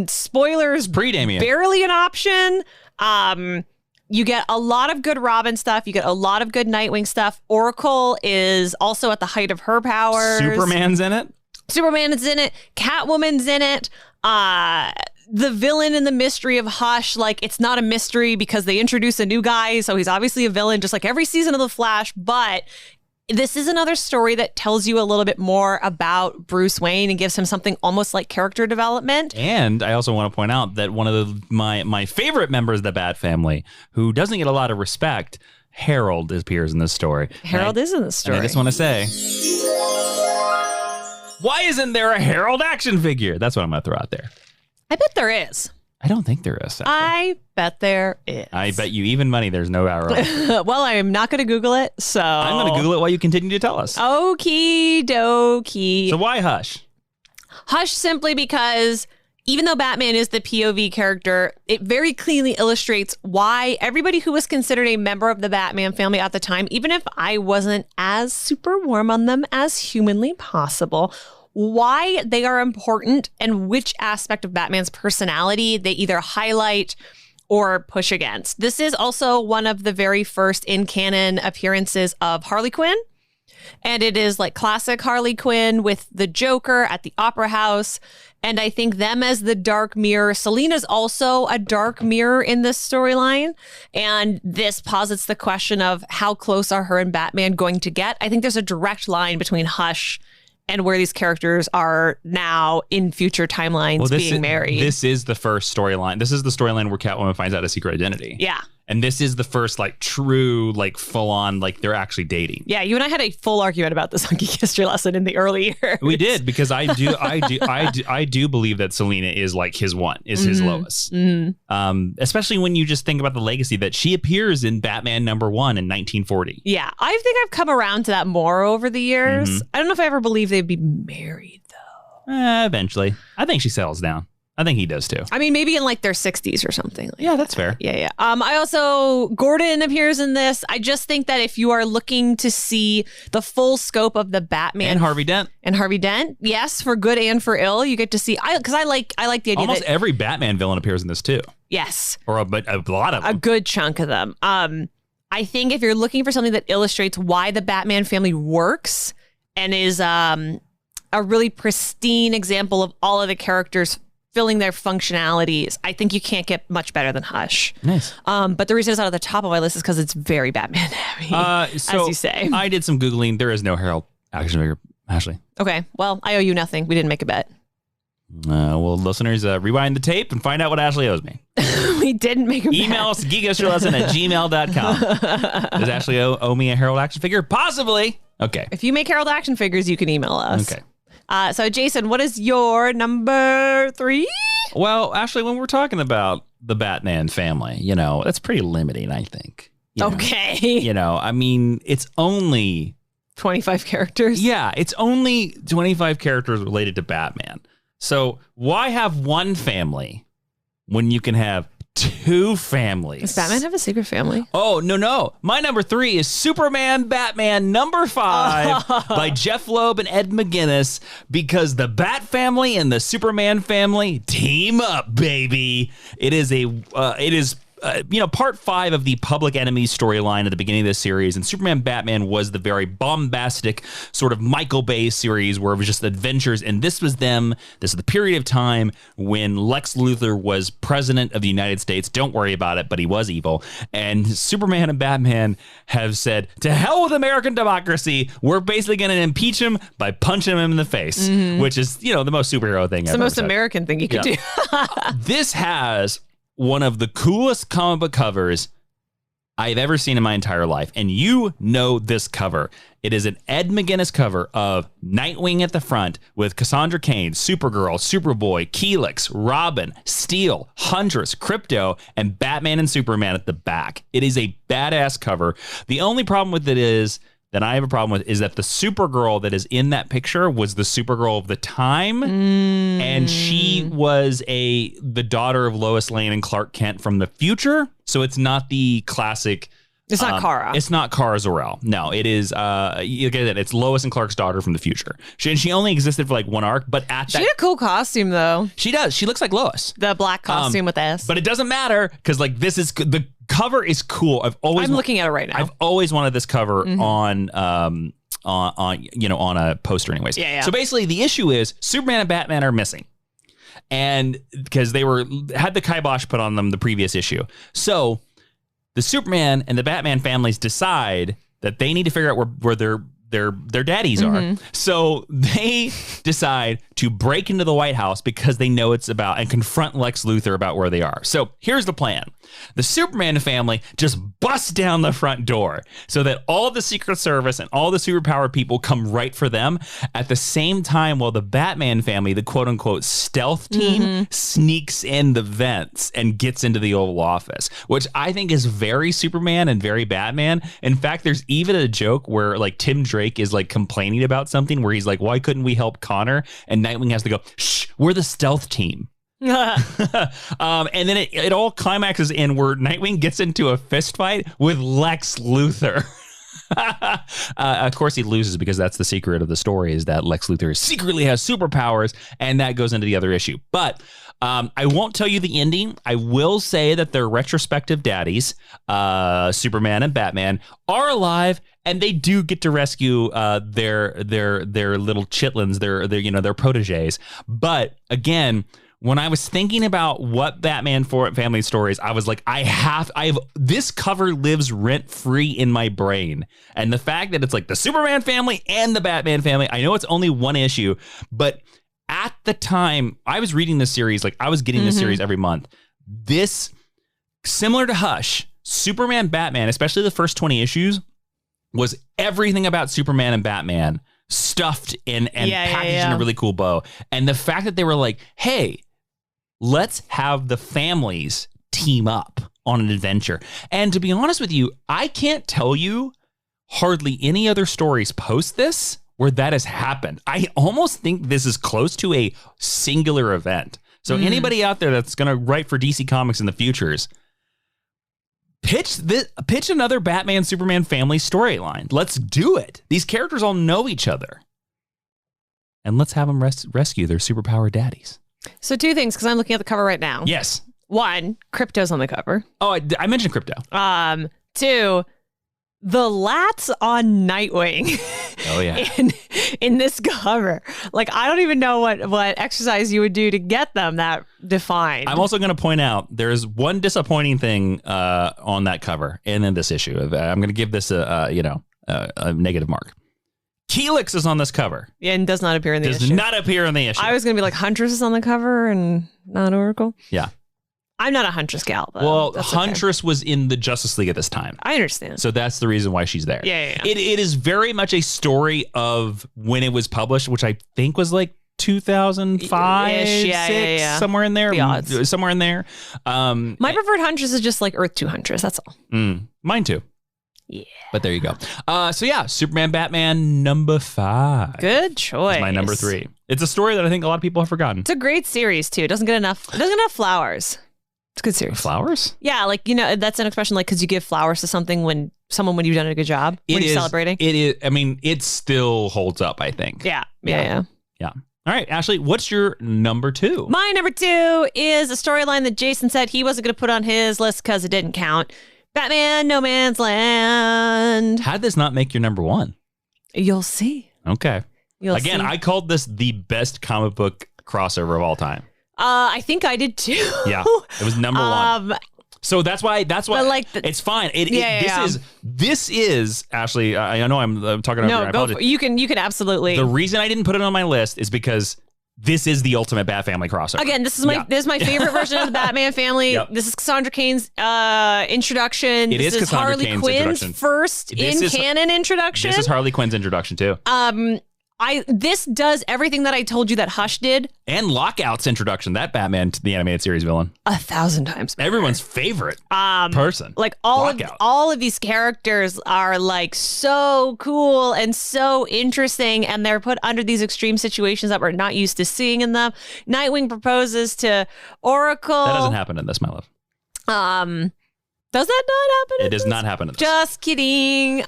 B: Spoilers,
A: pre-Damian.
B: Barely an option. You get a lot of good Robin stuff. You get a lot of good Nightwing stuff. Oracle is also at the height of her powers.
A: Superman's in it. Catwoman's in it. The villain in the mystery of Hush, like, it's not a mystery because they introduce a new guy, so he's obviously a villain, just like every season of The Flash. But this is another story that tells you a little bit more about Bruce Wayne and gives him something almost like character development. And I also want to point out that one of my favorite members of the Bat family, who doesn't get a lot of respect, Harold, appears in this story. Harold is in this story. And I just want to say, why isn't there a Harold action figure? That's what I'm going to throw out there. I bet there is. I don't think there is. I bet there is. I bet you even money there's no Harold. Well, I am not going to Google it, so I'm going to Google it while you continue to tell us. Okie dokie. So why Hush? Hush simply because even though Batman is the POV character, it very clearly illustrates why everybody who was considered a member of the Batman family at the time, even if I wasn't as super warm on them as humanly possible, why they are important and which aspect of Batman's personality they either highlight or push against. This is also one of the very first in-canon appearances of Harley Quinn. And it is like classic Harley Quinn with the Joker at the Opera House. And I think them as the dark mirror. Selina's also a dark mirror in this storyline. And this posits the question of how close are her and Batman going to get? I think there's a direct line between Hush and where these characters are now in future timelines being married. This is the first storyline. This is the storyline where Catwoman finds out a secret identity. Yeah. And this is the first like true, like full on, like they're actually dating.
B: Yeah, you and I had a full argument about this on Geek History Lesson in the early years.
A: We did, because I do believe that Selena is like his his Lois. Especially when you just think about the legacy that she appears in Batman #1 in 1940.
B: Yeah, I think I've come around to that more over the years. I don't know if I ever believed they'd be married though.
A: Eventually. I think she settles down. I think he does too.
B: I mean, maybe in like their 60s or something. Like
A: yeah, that's fair.
B: Yeah. I also, Gordon appears in this. I just think that if you are looking to see the full scope of the Batman
A: and Harvey Dent,
B: yes, for good and for ill, you get to see. Because I like the idea
A: almost
B: that
A: every Batman villain appears in this too.
B: Yes,
A: or a lot of them.
B: A good chunk of them. I think if you're looking for something that illustrates why the Batman family works and is a really pristine example of all of the characters filling their functionalities, I think you can't get much better than Hush.
A: Nice.
B: But the reason it's not at the top of my list is because it's very Batman heavy, as you say.
A: I did some Googling. There is no Herald action figure, Ashley.
B: Okay. Well, I owe you nothing. We didn't make a bet.
A: Well, listeners, rewind the tape and find out what Ashley owes me.
B: We didn't make a bet.
A: Email us geekhistorylesson@gmail.com. Does Ashley owe me a Herald action figure? Possibly. Okay.
B: If you make Herald action figures, you can email us.
A: Okay.
B: So, Jason, what is your number 3?
A: Well, actually, when we're talking about the Batman family, that's pretty limiting, I think.
B: Okay.
A: I mean, it's only
B: 25 characters.
A: Yeah, it's only 25 characters related to Batman. So why have one family when you can have 2 families?
B: Does Batman have a secret family?
A: Oh, no. My number 3 is Superman Batman #5 by Jeff Loeb and Ed McGuinness, because the Bat family and the Superman family team up, baby. It is part 5 of the Public Enemy storyline at the beginning of this series, and Superman Batman was the very bombastic sort of Michael Bay series where it was just adventures, and this was them. This is the period of time when Lex Luthor was president of the United States. Don't worry about it, but he was evil. And Superman and Batman have said, to hell with American democracy. We're basically going to impeach him by punching him in the face, which is, the most superhero thing ever.
B: It's the most American thing you could do.
A: This has one of the coolest comic book covers I've ever seen in my entire life. And you know this cover. It is an Ed McGuinness cover of Nightwing at the front with Cassandra Cain, Supergirl, Superboy, Keelix, Robin, Steel, Huntress, Crypto, and Batman and Superman at the back. It is a badass cover. The only problem with it is that I have a problem with is that the Supergirl that is in that picture was the Supergirl of the time. And she was the daughter of Lois Lane and Clark Kent from the future. So it's not the classic.
B: It's not Kara.
A: It's not Kara Zor-El. No, it is. You get it. It's Lois and Clark's daughter from the future. She only existed for like one arc, but
B: she had a cool costume though.
A: She does. She looks like Lois.
B: The black costume with S.
A: But it doesn't matter because like this is the cover is cool. I'm
B: looking at it right now.
A: I've always wanted this cover on a poster anyways.
B: Yeah.
A: So basically the issue is Superman and Batman are missing. And because they had the kibosh put on them the previous issue. So the Superman and the Batman families decide that they need to figure out where their daddies are. So they decide to break into the White House because they know it's about and confront Lex Luthor about where they are. So here's the plan. The Superman family just busts down the front door so that all the Secret Service and all the superpowered people come right for them at the same time while the Batman family, the quote unquote stealth team, sneaks in the vents and gets into the Oval Office, which I think is very Superman and very Batman. In fact, there's even a joke where like Tim Drake is like complaining about something where he's like, why couldn't we help Connor? And Nightwing has to go, shh, we're the stealth team. And then it all climaxes in where Nightwing gets into a fist fight with Lex Luthor. Of course he loses because that's the secret of the story is that Lex Luthor secretly has superpowers, and that goes into the other issue. But I won't tell you the ending. I will say that their retrospective daddies, Superman and Batman, are alive, and they do get to rescue their little chitlins, their proteges. But again, when I was thinking about what Batman family stories, I was like, this cover lives rent free in my brain. And the fact that it's like the Superman family and the Batman family, I know it's only one issue, but at the time I was reading this series, like I was getting this series every month. This, similar to Hush, Superman, Batman, especially the first 20 issues, was everything about Superman and Batman stuffed and packaged in a really cool bow. And the fact that they were like, hey, let's have the families team up on an adventure. And to be honest with you, I can't tell you hardly any other stories post this where that has happened. I almost think this is close to a singular event. So anybody out there that's going to write for DC Comics in the futures, pitch another Batman Superman family storyline. Let's do it. These characters all know each other. And let's have them rescue their superpower daddies.
B: So 2 things, because I'm looking at the cover right now.
A: Yes.
B: 1, Crypto's on the cover.
A: Oh, I mentioned Crypto.
B: 2, the lats on Nightwing.
A: Oh, yeah.
B: in this cover. Like, I don't even know what exercise you would do to get them that defined.
A: I'm also going to point out there's one disappointing thing on that cover and in this issue. I'm going to give this a negative mark. Helix is on this cover.
B: Yeah, and does not appear in the issue.
A: Does not appear in the issue.
B: I was going to be like, Huntress is on the cover and not Oracle.
A: Yeah.
B: I'm not a Huntress gal, though.
A: Well, Huntress was in the Justice League at this time.
B: I understand.
A: So that's the reason why she's there.
B: Yeah.
A: It is very much a story of when it was published, which I think was like 2005, 6, somewhere in there.
B: The odds.
A: Somewhere in there.
B: My preferred Huntress is just like Earth 2 Huntress. That's all.
A: Mine too.
B: Yeah.
A: But there you go. So yeah, Superman, Batman, number 5.
B: Good choice.
A: Is my number 3. It's a story that I think a lot of people have forgotten.
B: It's a great series too. It doesn't get enough flowers. It's a good series.
A: Flowers?
B: Yeah, like, that's an expression, like, because you give flowers to something when you've done a good job. When you're celebrating.
A: It is. I mean, it still holds up, I think.
B: Yeah.
A: All right, Ashley, what's your number 2?
B: My number 2 is a storyline that Jason said he wasn't going to put on his list because it didn't count. Batman, No Man's Land.
A: How did this not make your number 1?
B: You'll see.
A: Okay.
B: You'll
A: Again,
B: see.
A: I called this the best comic book crossover of all time.
B: I think I did too.
A: Yeah, it was number 1. So that's why like it's fine. This is Ashley. I know I'm talking over.
B: No, you can absolutely.
A: The reason I didn't put it on my list is because this is the ultimate Bat Family crossover.
B: Again, this is my favorite version of the Batman family. Yep. This is Cassandra Cain's introduction.
A: This is Harley Quinn's
B: first canon introduction.
A: This is Harley Quinn's introduction too.
B: This does everything that I told you that Hush did.
A: And Lockout's introduction, that Batman to the animated series villain.
B: 1,000 times better.
A: Everyone's favorite person.
B: Like all of these characters are like so cool and so interesting, and they're put under these extreme situations that we're not used to seeing in them. Nightwing proposes to Oracle.
A: That doesn't happen in this, my love.
B: Does that not happen?
A: It does not happen in this.
B: Just kidding.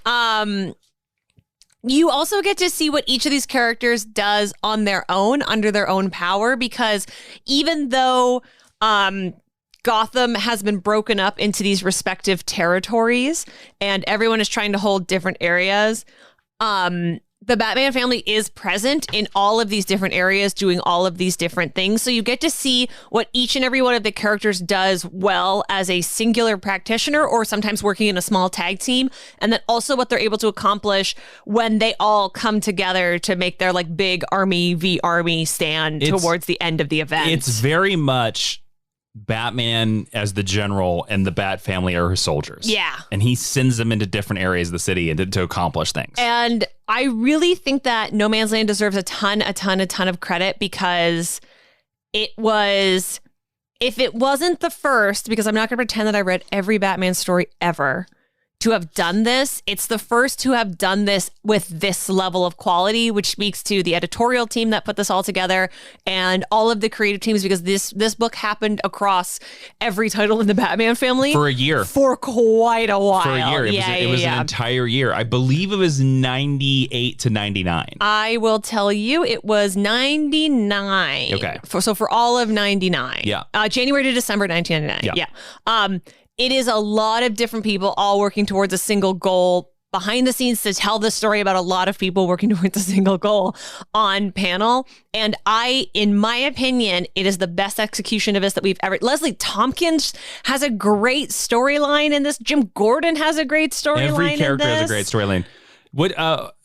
B: You also get to see what each of these characters does on their own, under their own power, because even though Gotham has been broken up into these respective territories and everyone is trying to hold different areas, the Batman family is present in all of these different areas doing all of these different things. So you get to see what each and every one of the characters does well as a singular practitioner or sometimes working in a small tag team. And then also what they're able to accomplish when they all come together to make their like big army v army stand towards the end of the event.
A: It's very much Batman as the general and the Bat family are his soldiers.
B: Yeah.
A: And he sends them into different areas of the city and to accomplish things.
B: And I really think that No Man's Land deserves a ton of credit because it was, if it wasn't the first, because I'm not going to pretend that I read every Batman story ever, to have done this, it's the first to have done this with this level of quality, which speaks to the editorial team that put this all together and all of the creative teams, because this book happened across every title in the Batman family
A: for a year,
B: for quite a while.
A: For a year, it was an entire year. I believe it was 98 to 99.
B: I will tell you, it was 99.
A: Okay,
B: so for all of 99,
A: yeah,
B: January to December 1999. Yeah. It is a lot of different people all working towards a single goal behind the scenes to tell the story about a lot of people working towards a single goal on panel. And in my opinion, it is the best execution of this that we've ever. Leslie Tompkins has a great storyline in this. Jim Gordon has a great storyline.
A: Every character has a great storyline. What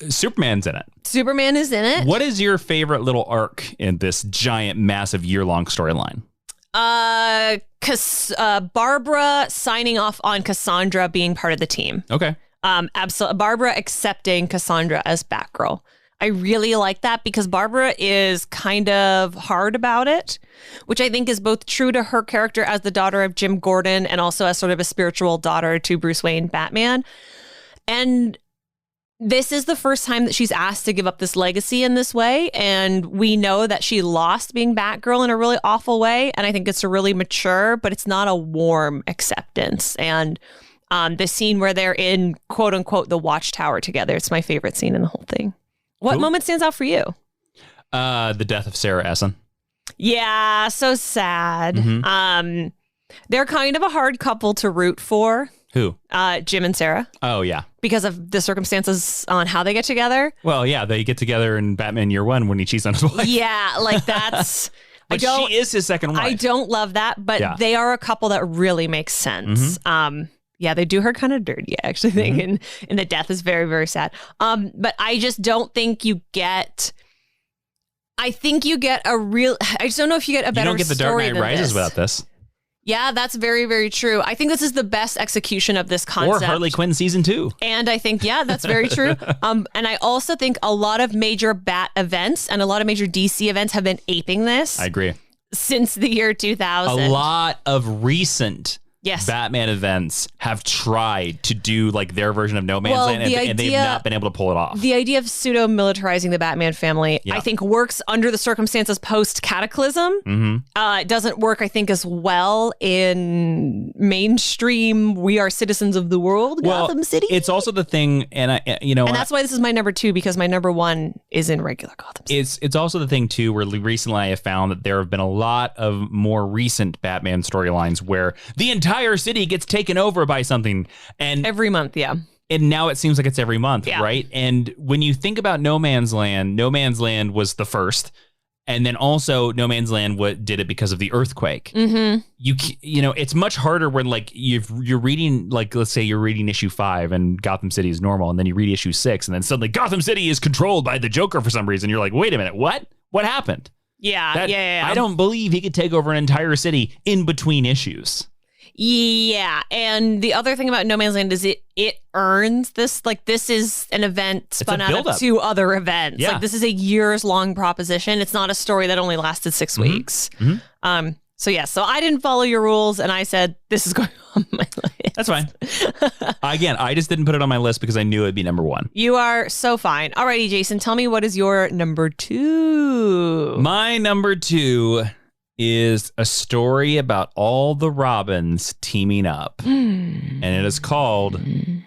A: Superman's in it.
B: Superman is in it.
A: What is your favorite little arc in this giant, massive, year-long storyline?
B: Barbara signing off on Cassandra being part of the team.
A: Okay.
B: Absolutely. Barbara accepting Cassandra as Batgirl. I really like that because Barbara is kind of hard about it, which I think is both true to her character as the daughter of Jim Gordon and also as sort of a spiritual daughter to Bruce Wayne Batman. And this is the first time that she's asked to give up this legacy in this way. And we know that she lost being Batgirl in a really awful way. And I think it's a really mature, but it's not a warm acceptance. And the scene where they're in, quote unquote, the Watchtower together. It's my favorite scene in the whole thing. What moment stands out for you?
A: The death of Sarah Essen.
B: Yeah, so sad.
A: Mm-hmm.
B: They're kind of a hard couple to root for.
A: Who?
B: Jim and Sarah.
A: Oh, yeah.
B: Because of the circumstances on how they get together.
A: Well, yeah, they get together in Batman Year One when he cheats on his wife.
B: Yeah, like that's...
A: But she is his second wife.
B: I don't love that, but they are a couple that really makes sense.
A: Mm-hmm.
B: Yeah, they do her kind of dirty, I actually think, and the death is very, very sad. But I just don't think you get... I think you get a real... I just don't know if you get a better story.
A: You don't get the Dark Knight Rises without this.
B: Yeah, that's very, very true. I think this is the best execution of this concept.
A: Or Harley Quinn season 2.
B: And I think, yeah, that's very true. And I also think a lot of major Bat events and a lot of major DC events have been aping this.
A: I agree.
B: Since the year 2000.
A: A lot of recent Batman events have tried to do like their version of No Man's Land, and they've not been able to pull it off.
B: The idea of pseudo-militarizing the Batman family, I think, works under the circumstances post-Cataclysm. It doesn't work, I think, as well in mainstream, we are citizens of the world, Gotham City.
A: It's also the thing, and
B: that's why this is my number 2, because my number 1 is in regular Gotham City.
A: It's also the thing, too, where recently I have found that there have been a lot of more recent Batman storylines where the entire city gets taken over by something, and
B: every month,
A: and now it seems like it's every month, right? And when you think about No Man's Land was the first, and then also No Man's Land did it because of the earthquake. You know, it's much harder when like you're reading, like, let's say you're reading issue 5 and Gotham City is normal, and then you read issue 6, and then suddenly Gotham City is controlled by the Joker for some reason. You're like, wait a minute, what happened?
B: Yeah.
A: I don't believe he could take over an entire city in between issues.
B: Yeah, and the other thing about No Man's Land is it earns this. Like, this is an event spun out of 2 other events.
A: Yeah.
B: Like, this is a years-long proposition. It's not a story that only lasted 6 weeks. So I didn't follow your rules, and I said, this is going on my list.
A: That's fine. Again, I just didn't put it on my list because I knew it'd be number 1.
B: You are so fine. Alrighty, Jason, tell me, what is your number 2?
A: My number 2 is a story about all the Robins teaming up. And it is called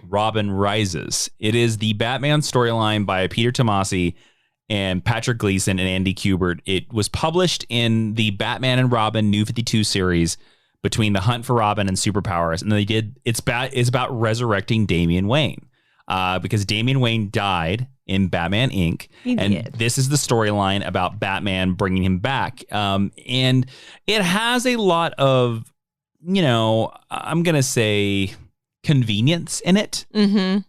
A: Robin Rises. It is the Batman storyline by Peter Tomasi and Patrick Gleason and Andy Kubert. It was published in the Batman and Robin New 52 series between The Hunt for Robin and Superpowers. And it's about resurrecting Damian Wayne. Because Damian Wayne died in Batman Inc. This is the storyline about Batman bringing him back. And it has a lot of, I'm going to say convenience in it.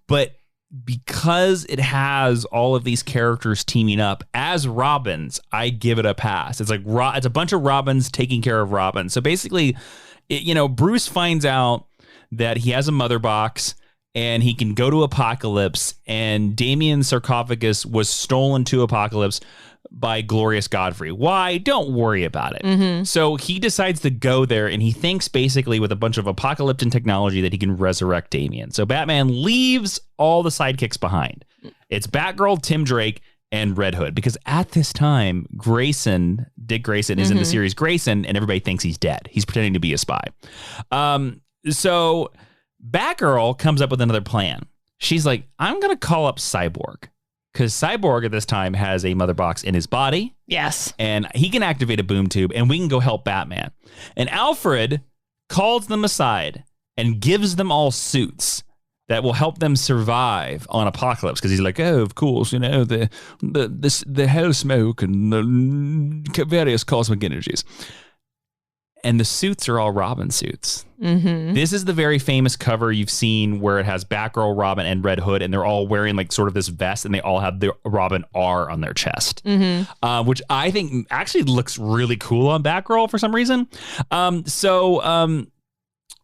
A: But because it has all of these characters teaming up as Robins, I give it a pass. It's like it's a bunch of Robins taking care of Robins. So basically, Bruce finds out that he has a mother box and he can go to Apocalypse, and Damien's sarcophagus was stolen to Apocalypse by Glorious Godfrey. Why? Don't worry about it. So he decides to go there, and he thinks basically with a bunch of apocalyptic technology that he can resurrect Damien. So Batman leaves all the sidekicks behind. It's Batgirl, Tim Drake, and Red Hood, because at this time, Dick Grayson is in the series Grayson, and everybody thinks he's dead. He's pretending to be a spy. So Batgirl comes up with another plan. She's like, I'm going to call up Cyborg, because Cyborg at this time has a mother box in his body.
B: Yes.
A: And he can activate a boom tube, and we can go help Batman. And Alfred calls them aside and gives them all suits that will help them survive on Apocalypse, because he's like, oh, of course, the hell smoke and the various cosmic energies. And the suits are all Robin suits.
B: Mm-hmm.
A: This is the very famous cover you've seen where it has Batgirl, Robin, and Red Hood, and they're all wearing like sort of this vest, and they all have the Robin R on their chest, which I think actually looks really cool on Batgirl for some reason.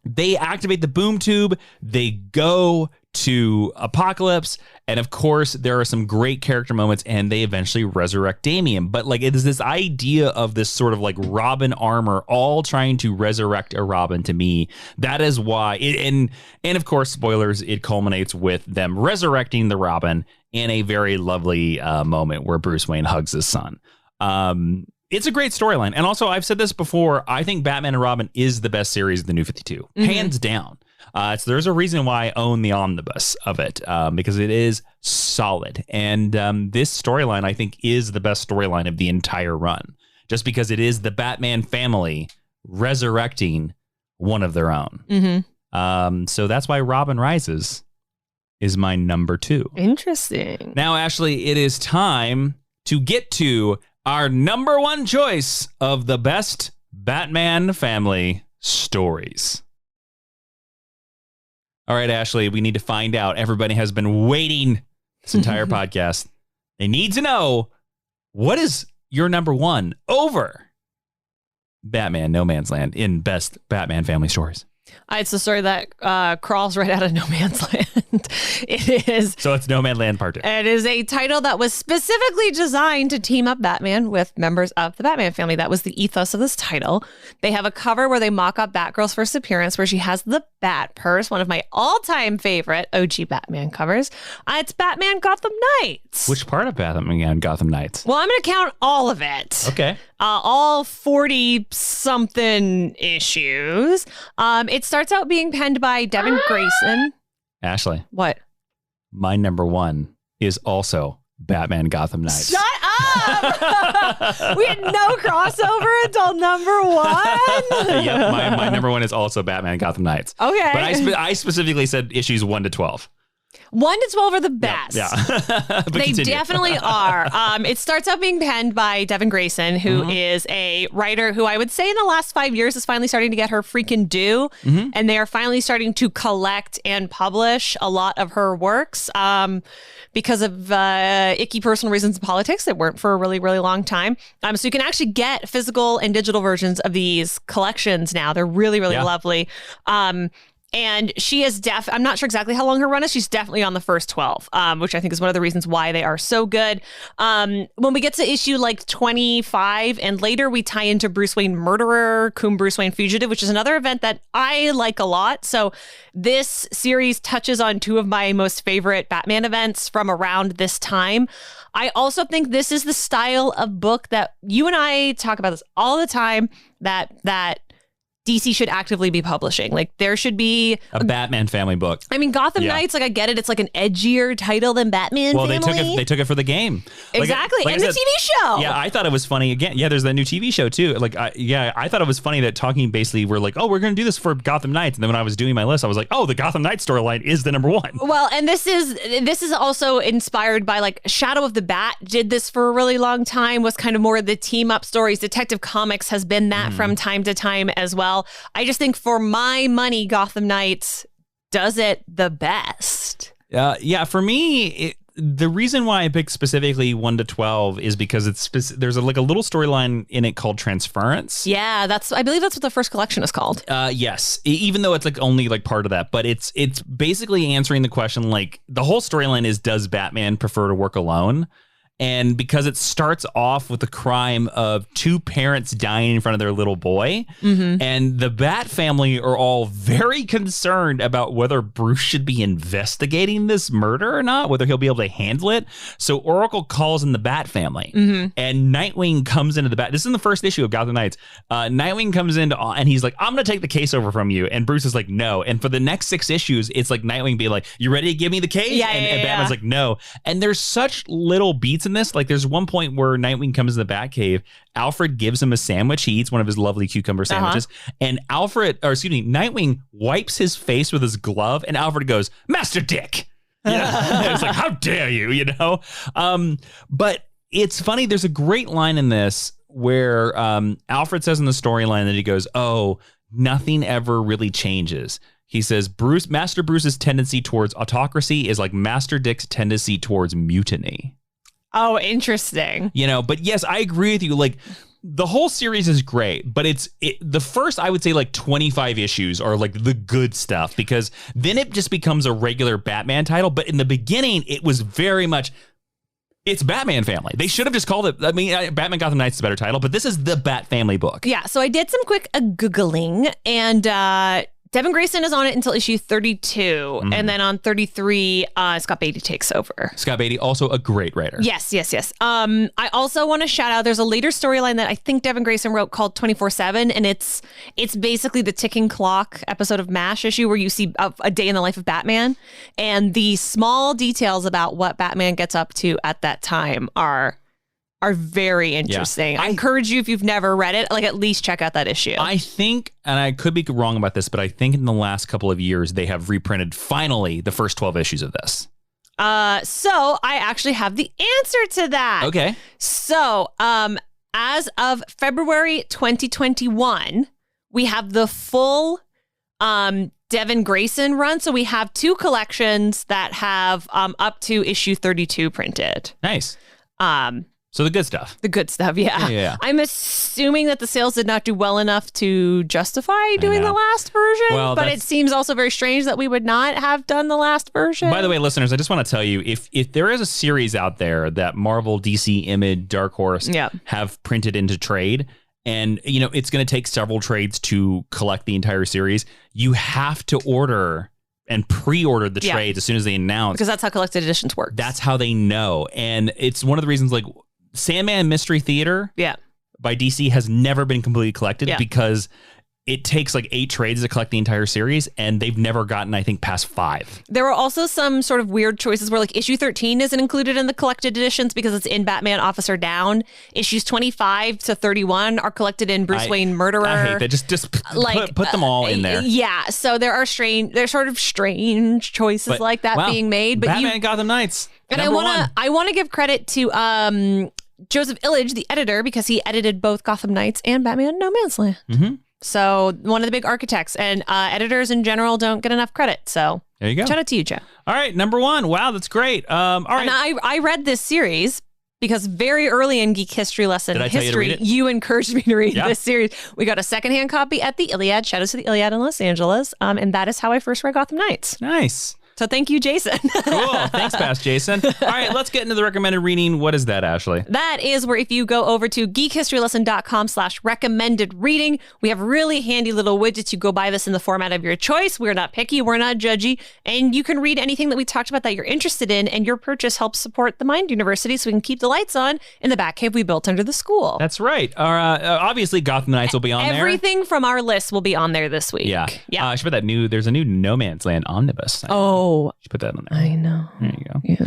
A: They activate the boom tube. They go to Apocalypse, and of course there are some great character moments, and they eventually resurrect Damian. But like it is this idea of this sort of like Robin armor all trying to resurrect a Robin. To me, that is why and of course, spoilers, it culminates with them resurrecting the Robin in a very lovely moment where Bruce Wayne hugs his son. It's a great storyline. And also, I've said this before, I think Batman and Robin is the best series of the New 52, hands down. So there's a reason why I own the omnibus of it, because it is solid. And this storyline, I think, is the best storyline of the entire run, just because it is the Batman family resurrecting one of their own. So that's why Robin Rises is my number 2.
B: Interesting.
A: Now, Ashley, it is time to get to our number 1 choice of the best Batman family stories. All right, Ashley, we need to find out. Everybody has been waiting this entire podcast. They need to know, what is your number 1 over Batman No Man's Land in best Batman family stories?
B: It's the story that crawls right out of No Man's Land. It is.
A: So it's No Man's Land Part 2.
B: It is a title that was specifically designed to team up Batman with members of the Batman family. That was the ethos of this title. They have a cover where they mock up Batgirl's first appearance, where she has the Bat Purse, one of my all-time favorite OG Batman covers. It's Batman Gotham Knights.
A: Which part of Batman Gotham Knights?
B: Well, I'm going to count all of it.
A: Okay.
B: All 40-something issues. It starts out being penned by Devin Grayson.
A: Ashley.
B: What?
A: My number 1 is also Batman Gotham Knights.
B: Shut up! We had no crossover until number 1.
A: Yep, my number 1 is also Batman Gotham Knights.
B: Okay.
A: But I specifically said issues 1 to 12.
B: 1 to 12 are the best.
A: Yeah.
B: They
A: continue.
B: definitely are. It starts out being penned by Devin Grayson, who is a writer who I would say in the last 5 years is finally starting to get her freaking due. And they are finally starting to collect and publish a lot of her works because of icky personal reasons and politics that weren't for a really, really long time. So you can actually get physical and digital versions of these collections now. They're really, really lovely. And she is I'm not sure exactly how long her run is. She's definitely on the first 12, which I think is one of the reasons why they are so good. When we get to issue like 25 and later, we tie into Bruce Wayne Murderer, cum Bruce Wayne Fugitive, which is another event that I like a lot. So this series touches on 2 of my most favorite Batman events from around this time. I also think this is the style of book that you and I talk about this all the time, that DC should actively be publishing. Like, there should be
A: a Batman family book.
B: I mean, Gotham Knights, like, I get it. It's like an edgier title than Batman family.
A: They took it for the game.
B: Exactly.
A: Like
B: and the TV show.
A: Yeah, I thought it was funny. Again, there's that new TV show, too. Like, I thought it was funny that talking basically, we're like, oh, we're going to do this for Gotham Knights. And then when I was doing my list, I was like, oh, the Gotham Knights storyline is the number 1.
B: Well, and this is also inspired by, like, Shadow of the Bat did this for a really long time, was kind of more the team up stories. Detective Comics has been that from time to time as well. I just think for my money, Gotham Knights does it the best.
A: For me, the reason why I picked specifically 1 to 12 is because there's a little storyline in it called Transference.
B: Yeah, I believe that's what the first collection is called.
A: Yes, even though it's like only like part of that, but it's basically answering the question, like, the whole storyline is, does Batman prefer to work alone? And because it starts off with the crime of 2 parents dying in front of their little boy, and the Bat family are all very concerned about whether Bruce should be investigating this murder or not, whether he'll be able to handle it. So Oracle calls in the Bat family, and Nightwing comes into the Bat. This is in the first issue of Gotham Knights. Nightwing comes in and he's like, I'm going to take the case over from you. And Bruce is like, no. And for the next 6 issues, it's like Nightwing being like, you ready to give me the case? And Batman's like, no. And there's such little beats in this. Like, there's one point where Nightwing comes in the Batcave. Alfred gives him a sandwich. He eats one of his lovely cucumber sandwiches. And Nightwing wipes his face with his glove. And Alfred goes, Master Dick. It's like, how dare you, But it's funny. There's a great line in this where Alfred says in the storyline that he goes, oh, nothing ever really changes. He says Master Bruce's tendency towards autocracy is like Master Dick's tendency towards mutiny.
B: Oh, interesting.
A: But yes, I agree with you. Like, the whole series is great, but the first, I would say, like 25 issues are like the good stuff, because then it just becomes a regular Batman title. But in the beginning, it was very much, it's Batman Family. They should have just called it, Batman Gotham Knights is a better title, but this is the Bat Family book.
B: Yeah, so I did some quick Googling, and Devin Grayson is on it until issue 32, and then on 33, Scott Beatty takes over.
A: Scott Beatty, also a great writer.
B: Yes. I also want to shout out, there's a later storyline that I think Devin Grayson wrote called 24/7, and it's basically the ticking clock episode of MASH issue where you see a day in the life of Batman, and the small details about what Batman gets up to at that time are very interesting.
A: Yeah.
B: I encourage you, if you've never read it, like at least check out that issue.
A: I think, and I could be wrong about this, but I think in the last couple of years, they have reprinted finally the first 12 issues of this.
B: So I actually have the answer to that.
A: Okay.
B: So, as of February 2021, we have the full Devin Grayson run. So we have 2 collections that have up to issue 32 printed.
A: Nice. So the good stuff.
B: The good stuff, yeah.
A: Yeah.
B: I'm assuming that the sales did not do well enough to justify doing the last version, but it seems also very strange that we would not have done the last version.
A: By the way, listeners, I just want to tell you, if there is a series out there that Marvel, DC, Image, Dark Horse have printed into trade, and it's going to take several trades to collect the entire series, you have to order and pre-order the trades as soon as they announce.
B: Because that's how collected editions work.
A: That's how they know. And it's one of the reasons, like, Sandman Mystery Theater by DC has never been completely collected because it takes like 8 trades to collect the entire series, and they've never gotten, I think, past 5.
B: There were also some sort of weird choices where like issue 13 isn't included in the collected editions because it's in Batman Officer Down. Issues 25 to 31 are collected in Bruce Wayne Murderer.
A: I hate that. Just like, put them all in there.
B: Yeah. So there's sort of strange choices like that being made. But
A: Batman Gotham Knights.
B: And I want to give credit to Joseph Illidge, the editor, because he edited both Gotham Knights and Batman No Man's Land.
A: Mm-hmm.
B: So one of the big architects, and editors in general don't get enough credit. So
A: there you go.
B: Shout out to you, Joe.
A: All right, number 1. Wow, that's great. All right.
B: And I read this series because very early in Geek History Lesson history, you encouraged me to read this series. We got a secondhand copy at the Iliad. Shout out to the Iliad in Los Angeles. And that is how I first read Gotham Knights.
A: Nice.
B: So thank you, Jason.
A: Cool. Thanks, Past Jason. All right, let's get into the recommended reading. What is that, Ashley?
B: That is where if you go over to geekhistorylesson.com/recommended reading, we have really handy little widgets. You go buy this in the format of your choice. We're not picky. We're not judgy. And you can read anything that we talked about that you're interested in. And your purchase helps support the Mind University so we can keep the lights on in the Batcave we built under the school.
A: That's right. Obviously, Gotham Knights will be on there.
B: Everything from our list will be on there this week.
A: Yeah. I should put that there's a new No Man's Land omnibus.
B: Oh.
A: Should put that on there.
B: I know.
A: There you go.
B: Yeah.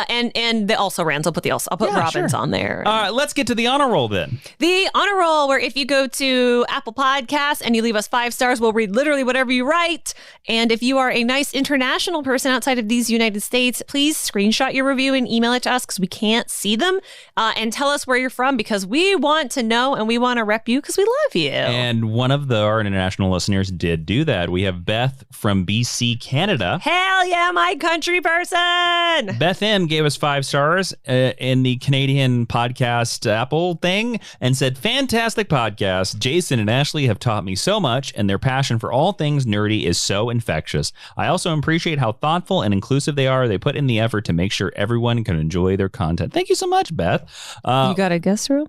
B: And the also rans. I'll put Robin's on there.
A: Let's get to the honor roll then.
B: The honor roll, where if you go to Apple Podcasts and you leave us 5 stars, we'll read literally whatever you write. And if you are a nice international person outside of these United States, please screenshot your review and email it to us because we can't see them. And tell us where you're from because we want to know and we want to rep you because we love you.
A: And one of our international listeners did do that. We have Beth from BC, Canada.
B: Hell yeah, my country person.
A: Beth M gave us 5 stars in the Canadian podcast Apple thing and said, fantastic podcast. Jason and Ashley have taught me so much, and their passion for all things nerdy is so infectious. I also appreciate how thoughtful and inclusive they are. They put in the effort to make sure everyone can enjoy their content. Thank you so much, Beth.
B: You got a guest room?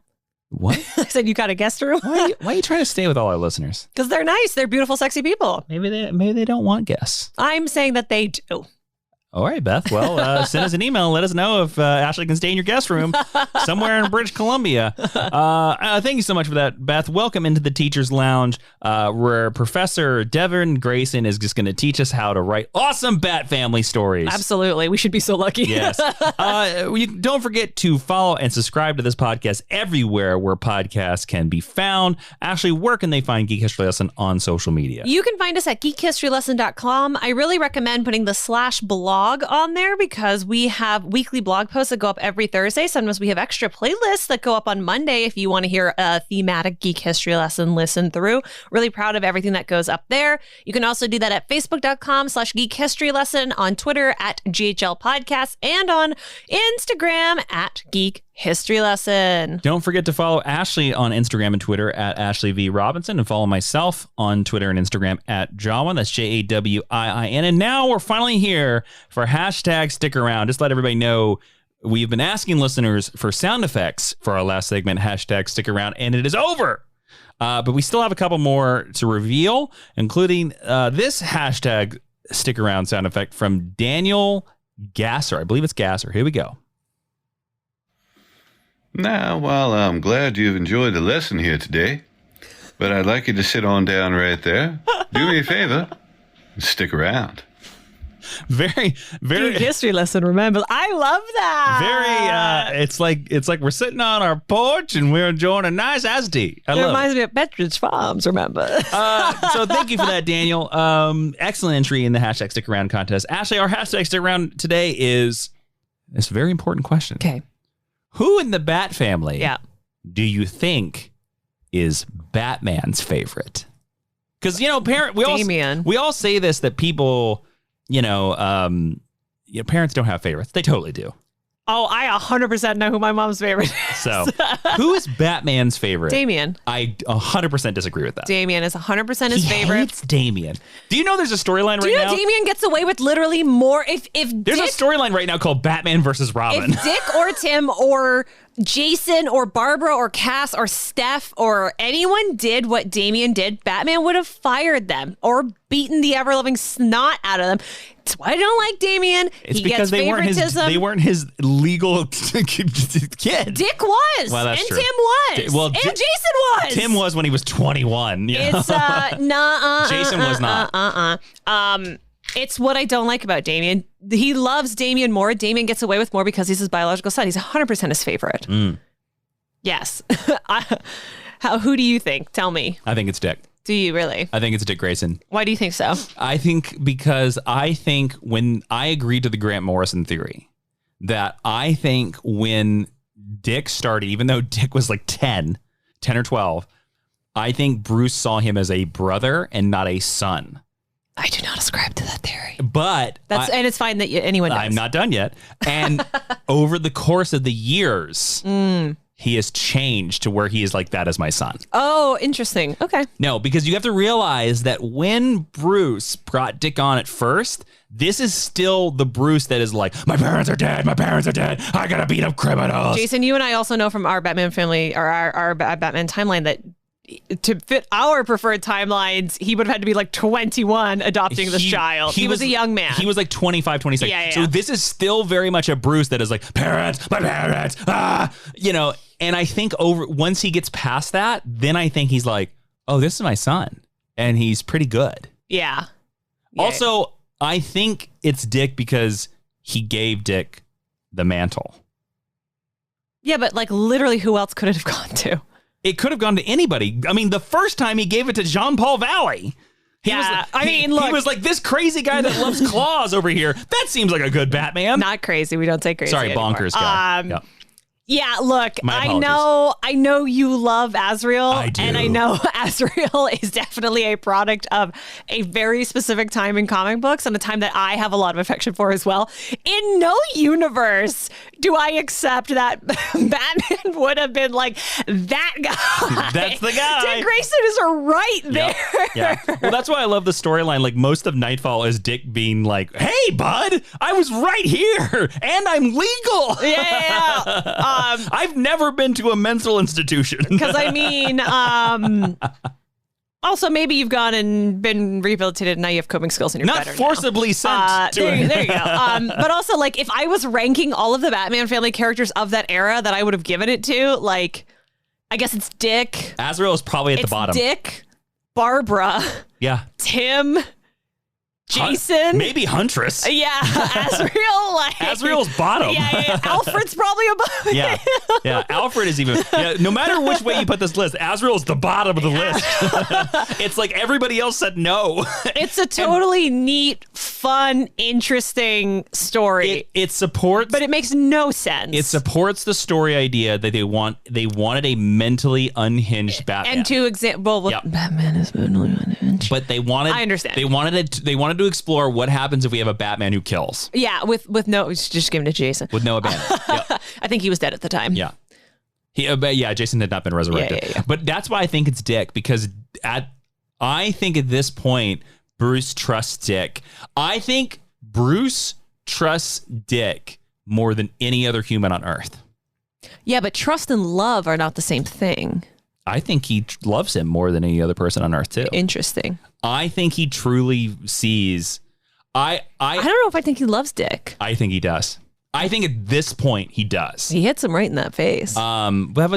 A: What?
B: I said you got a guest room?
A: Why are you trying to stay with all our listeners?
B: Because they're nice. They're beautiful, sexy people.
A: Maybe they don't want guests.
B: I'm saying that they do.
A: All right, Beth. Well, send us an email. Let us know if Ashley can stay in your guest room somewhere in British Columbia. Thank you so much for that, Beth. Welcome into the Teacher's Lounge, where Professor Devin Grayson is just going to teach us how to write awesome Bat Family stories.
B: Absolutely. We should be so lucky.
A: Yes. Don't forget to follow and subscribe to this podcast everywhere where podcasts can be found. Ashley, where can they find Geek History Lesson on social media?
B: You can find us at geekhistorylesson.com. I really recommend putting the /blog blog on there because we have weekly blog posts that go up every Thursday. Sometimes we have extra playlists that go up on Monday if you want to hear a thematic geek history lesson listen through. Really proud of everything that goes up there. You can also do that at facebook.com/geek history lesson, on Twitter at GHL Podcast, and on Instagram at Geek History Lesson.
A: Don't forget to follow Ashley on Instagram and Twitter at Ashley V. Robinson, and follow myself on Twitter and Instagram at Jawiin. That's Jawiin. And now we're finally here for hashtag stick around. Just let everybody know we've been asking listeners for sound effects for our last segment, hashtag stick around, and it is over. But we still have a couple more to reveal, including this hashtag stick around sound effect from Daniel Gasser. I believe it's Gasser. Here we go.
C: Now, well, I'm glad you've enjoyed the lesson here today, but I'd like you to sit on down right there. Do me a favor, stick around.
A: Very
B: Geek history lesson. Remember, I love that.
A: Very. It's like we're sitting on our porch and we're enjoying a nice iced tea.
B: It reminds me of Betridge Farms. Remember.
A: So thank you for that, Daniel. Excellent entry in the hashtag stick around contest. Ashley, our hashtag stick around today is this very important question.
B: Okay.
A: Who in the Bat family do you think is Batman's favorite? Because, you know, we all say this, that people, parents don't have favorites. They totally do.
B: Oh, I 100% know who my mom's favorite is.
A: So, who is Batman's favorite?
B: Damien.
A: I 100% disagree with that.
B: Damien is 100% his favorite.
A: He hates Damien. Do you know there's a storyline right now?
B: Do you know Damien gets away with literally more? If
A: there's a storyline right now called Batman versus Robin.
B: If Dick or Tim or Jason or Barbara or Cass or Steph or anyone did what Damien did, Batman would have fired them or beaten the ever-loving snot out of them. That's why I don't like Damien.
A: It's because they weren't his legal kid.
B: Dick was.
A: Well, that's
B: and
A: true.
B: Tim was. And Jason was.
A: Tim was when he was 21.
B: It's
A: Jason was not.
B: It's what I don't like about Damien. He loves Damien more. Damien gets away with more because he's his biological son. He's 100% his favorite. Yes. Who do you think? Tell me.
A: I think it's Dick.
B: Do you really?
A: I think it's Dick Grayson.
B: Why do you think so?
A: I think when I agreed to the Grant Morrison theory, that I think when Dick started, even though Dick was like 10 or 12, I think Bruce saw him as a brother and not a son.
B: I do not ascribe to that theory.
A: But
B: and it's fine that anyone does.
A: I'm not done yet. And over the course of the years, he has changed to where he is like, that is my son.
B: Oh, interesting. Okay.
A: No, because you have to realize that when Bruce brought Dick on at first, this is still the Bruce that is like, my parents are dead. I gotta beat up criminals.
B: Jason, you and I also know from our Batman family or our Batman timeline that to fit our preferred timelines, he would have had to be like 21 adopting this child. He was a young man.
A: He was like 25, 26.
B: Yeah.
A: So this is still very much a Bruce that is like, my parents, and I think once he gets past that, then I think he's like, oh, this is my son. And he's pretty good.
B: Yeah.
A: Also, I think it's Dick because he gave Dick the mantle.
B: Yeah, but like literally who else could it have gone to?
A: It could have gone to anybody. I mean, the first time he gave it to Jean-Paul Valley. He was like, this crazy guy that loves claws over here. That seems like a good Batman.
B: Not crazy. We don't say crazy.
A: Sorry,
B: anymore.
A: bonkers guy.
B: Yeah, look, I know you love Azrael.
A: I do.
B: And I know Azrael is definitely a product of a very specific time in comic books and a time that I have a lot of affection for as well. In no universe do I accept that Batman would have been like, that guy.
A: That's the guy.
B: Dick Grayson is right there.
A: Yeah. Well, that's why I love the storyline. Like, most of Nightfall is Dick being like, hey, bud, I was right here and I'm legal.
B: Yeah.
A: I've never been to a mental institution.
B: Because I mean, also maybe you've gone and been rehabilitated and now you have coping skills and you're
A: not
B: better
A: forcibly
B: now.
A: sent to it.
B: There you go. But also, like, if I was ranking all of the Batman family characters of that era that I would have given it to, like, I guess it's Dick.
A: Azrael is probably at the bottom.
B: Dick, Barbara, Tim, Jason,
A: maybe Huntress.
B: Yeah, Azrael. Like,
A: Azrael's bottom.
B: Yeah. Alfred's probably above.
A: Yeah. Alfred is even. Yeah, no matter which way you put this list, Azrael's the bottom of the list. It's like everybody else said no.
B: It's a totally neat, fun, interesting story.
A: It supports,
B: but it makes no sense.
A: It supports the story idea that they wanted a mentally unhinged Batman.
B: And to Batman is mentally unhinged.
A: But they wanted.
B: I understand.
A: They wanted to explore what happens if we have a Batman who kills.
B: Yeah, with no, just give him to Jason.
A: With no abandon. Yep.
B: I think he was dead at the time.
A: Yeah. Jason had not been resurrected.
B: Yeah.
A: But that's why I think it's Dick, because I think at this point, Bruce trusts Dick. I think Bruce trusts Dick more than any other human on Earth.
B: Yeah, but trust and love are not the same thing.
A: I think he loves him more than any other person on Earth, too.
B: Interesting.
A: I think he truly sees... I
B: don't know if I think he loves Dick.
A: I think he does. I think at this point he does.
B: He hits him right in that face.
A: But that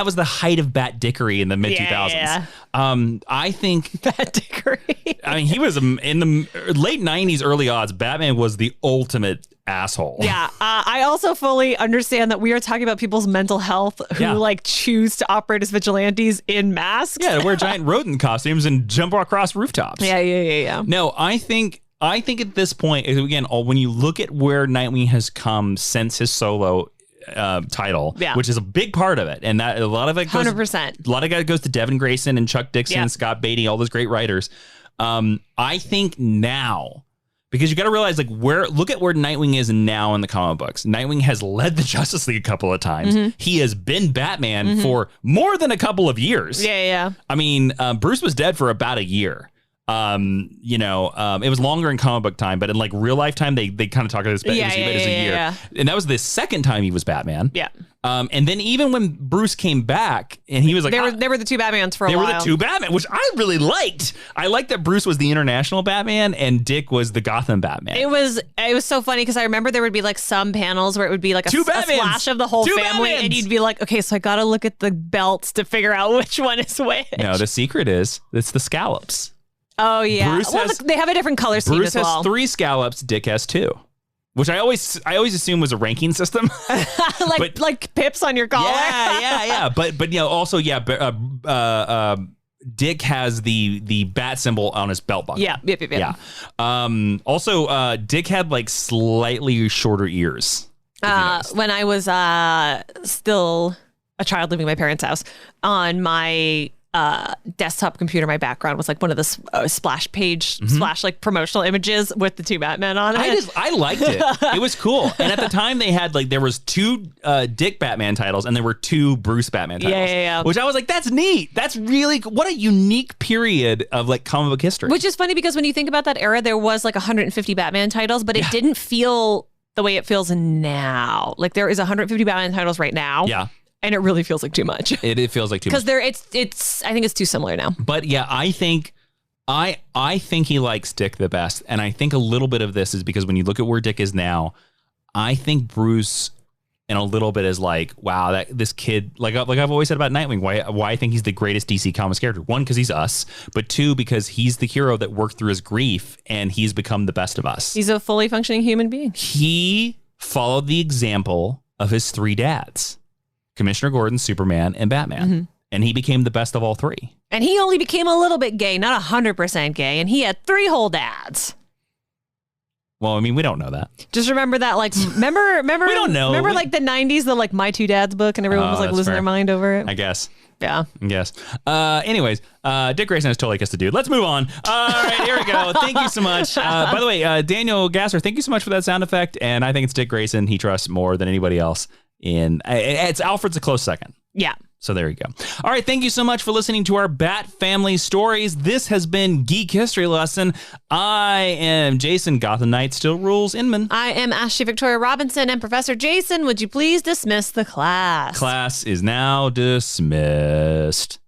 A: was the height of Bat Dickery in the mid 2000s.
B: Yeah.
A: I think
B: Bat Dickery.
A: I mean, he was in the late 90s, early odds. Batman was the ultimate asshole.
B: Yeah. I also fully understand that we are talking about people's mental health who choose to operate as vigilantes in masks.
A: Yeah, to wear giant rodent costumes and jump across rooftops.
B: Yeah.
A: No, I think at this point, again, when you look at where Nightwing has come since his solo title, which is a big part of it, and that a lot of it goes,
B: 100%.
A: A lot of it goes to Devin Grayson and Chuck Dixon, Scott Beatty, all those great writers. I think now, because you got to realize, look at where Nightwing is now in the comic books. Nightwing has led the Justice League a couple of times. Mm-hmm. He has been Batman for more than a couple of years.
B: Yeah.
A: I mean, Bruce was dead for about a year. It was longer in comic book time, but in real life time, they kind of talk about this. It was a year.
B: Yeah.
A: And that was the second time he was Batman.
B: Yeah.
A: And then even when Bruce came back and he was like,
B: they were the two Batmans for a while.
A: They were the two Batman, which I really liked. I liked that Bruce was the international Batman and Dick was the Gotham Batman.
B: It was so funny because I remember there would be some panels where it would be a flash of the whole family, and you'd be like, okay, so I got to look at the belts to figure out which one is which.
A: No, the secret is it's the scallops.
B: Oh yeah, they have a different color scheme
A: Bruce
B: as well.
A: has 3 scallops, Dick has 2, which I always assume was a ranking system,
B: like pips on your collar.
A: Yeah. But also Dick has the bat symbol on his belt buckle.
B: Yeah.
A: Also, Dick had slightly shorter ears.
B: When I was still a child living in my parents' house, on my desktop computer, my background was one of the splash page promotional images with the two Batmen on it.
A: I liked it. It was cool. And at the time they had there was 2 Dick Batman titles and there were 2 Bruce Batman titles.
B: Yeah.
A: Which I was like, that's neat. That's really what a unique period of comic book history.
B: Which is funny because when you think about that era, there was 150 Batman titles, but it didn't feel the way it feels now. There is 150 Batman titles right now.
A: Yeah.
B: And it really feels like too much.
A: It feels like too much.
B: Because I think it's too similar now.
A: But yeah, I think he likes Dick the best. And I think a little bit of this is because when you look at where Dick is now, I think Bruce in a little bit is wow, that this kid, I've always said about Nightwing, why I think he's the greatest DC Comics character. 1, because he's us, but 2, because he's the hero that worked through his grief and he's become the best of us.
B: He's a fully functioning human being.
A: He followed the example of his 3 dads. Commissioner Gordon, Superman, and Batman. Mm-hmm. And he became the best of all 3. And
B: he only became a little bit gay, not 100% gay, and he had 3 whole dads.
A: Well, I mean, we don't know that.
B: Just remember that, remember
A: we don't know.
B: Remember the 90s, the My Two Dads book, and everyone was losing their mind over it?
A: I guess.
B: Yeah.
A: Yes. Anyways, Dick Grayson has totally kissed a dude. Let's move on. All right, here we go. Thank you so much. By the way, Daniel Gasser, thank you so much for that sound effect. And I think it's Dick Grayson. He trusts more than anybody else. It's Alfred's a close second.
B: Yeah.
A: So there you go. All right. Thank you so much for listening to our Bat Family stories. This has been Geek History Lesson. I am Jason Gotham Knight Still Rules Inman.
B: I am Ashley Victoria Robinson. And Professor Jason, would you please dismiss the class?
A: Class is now dismissed.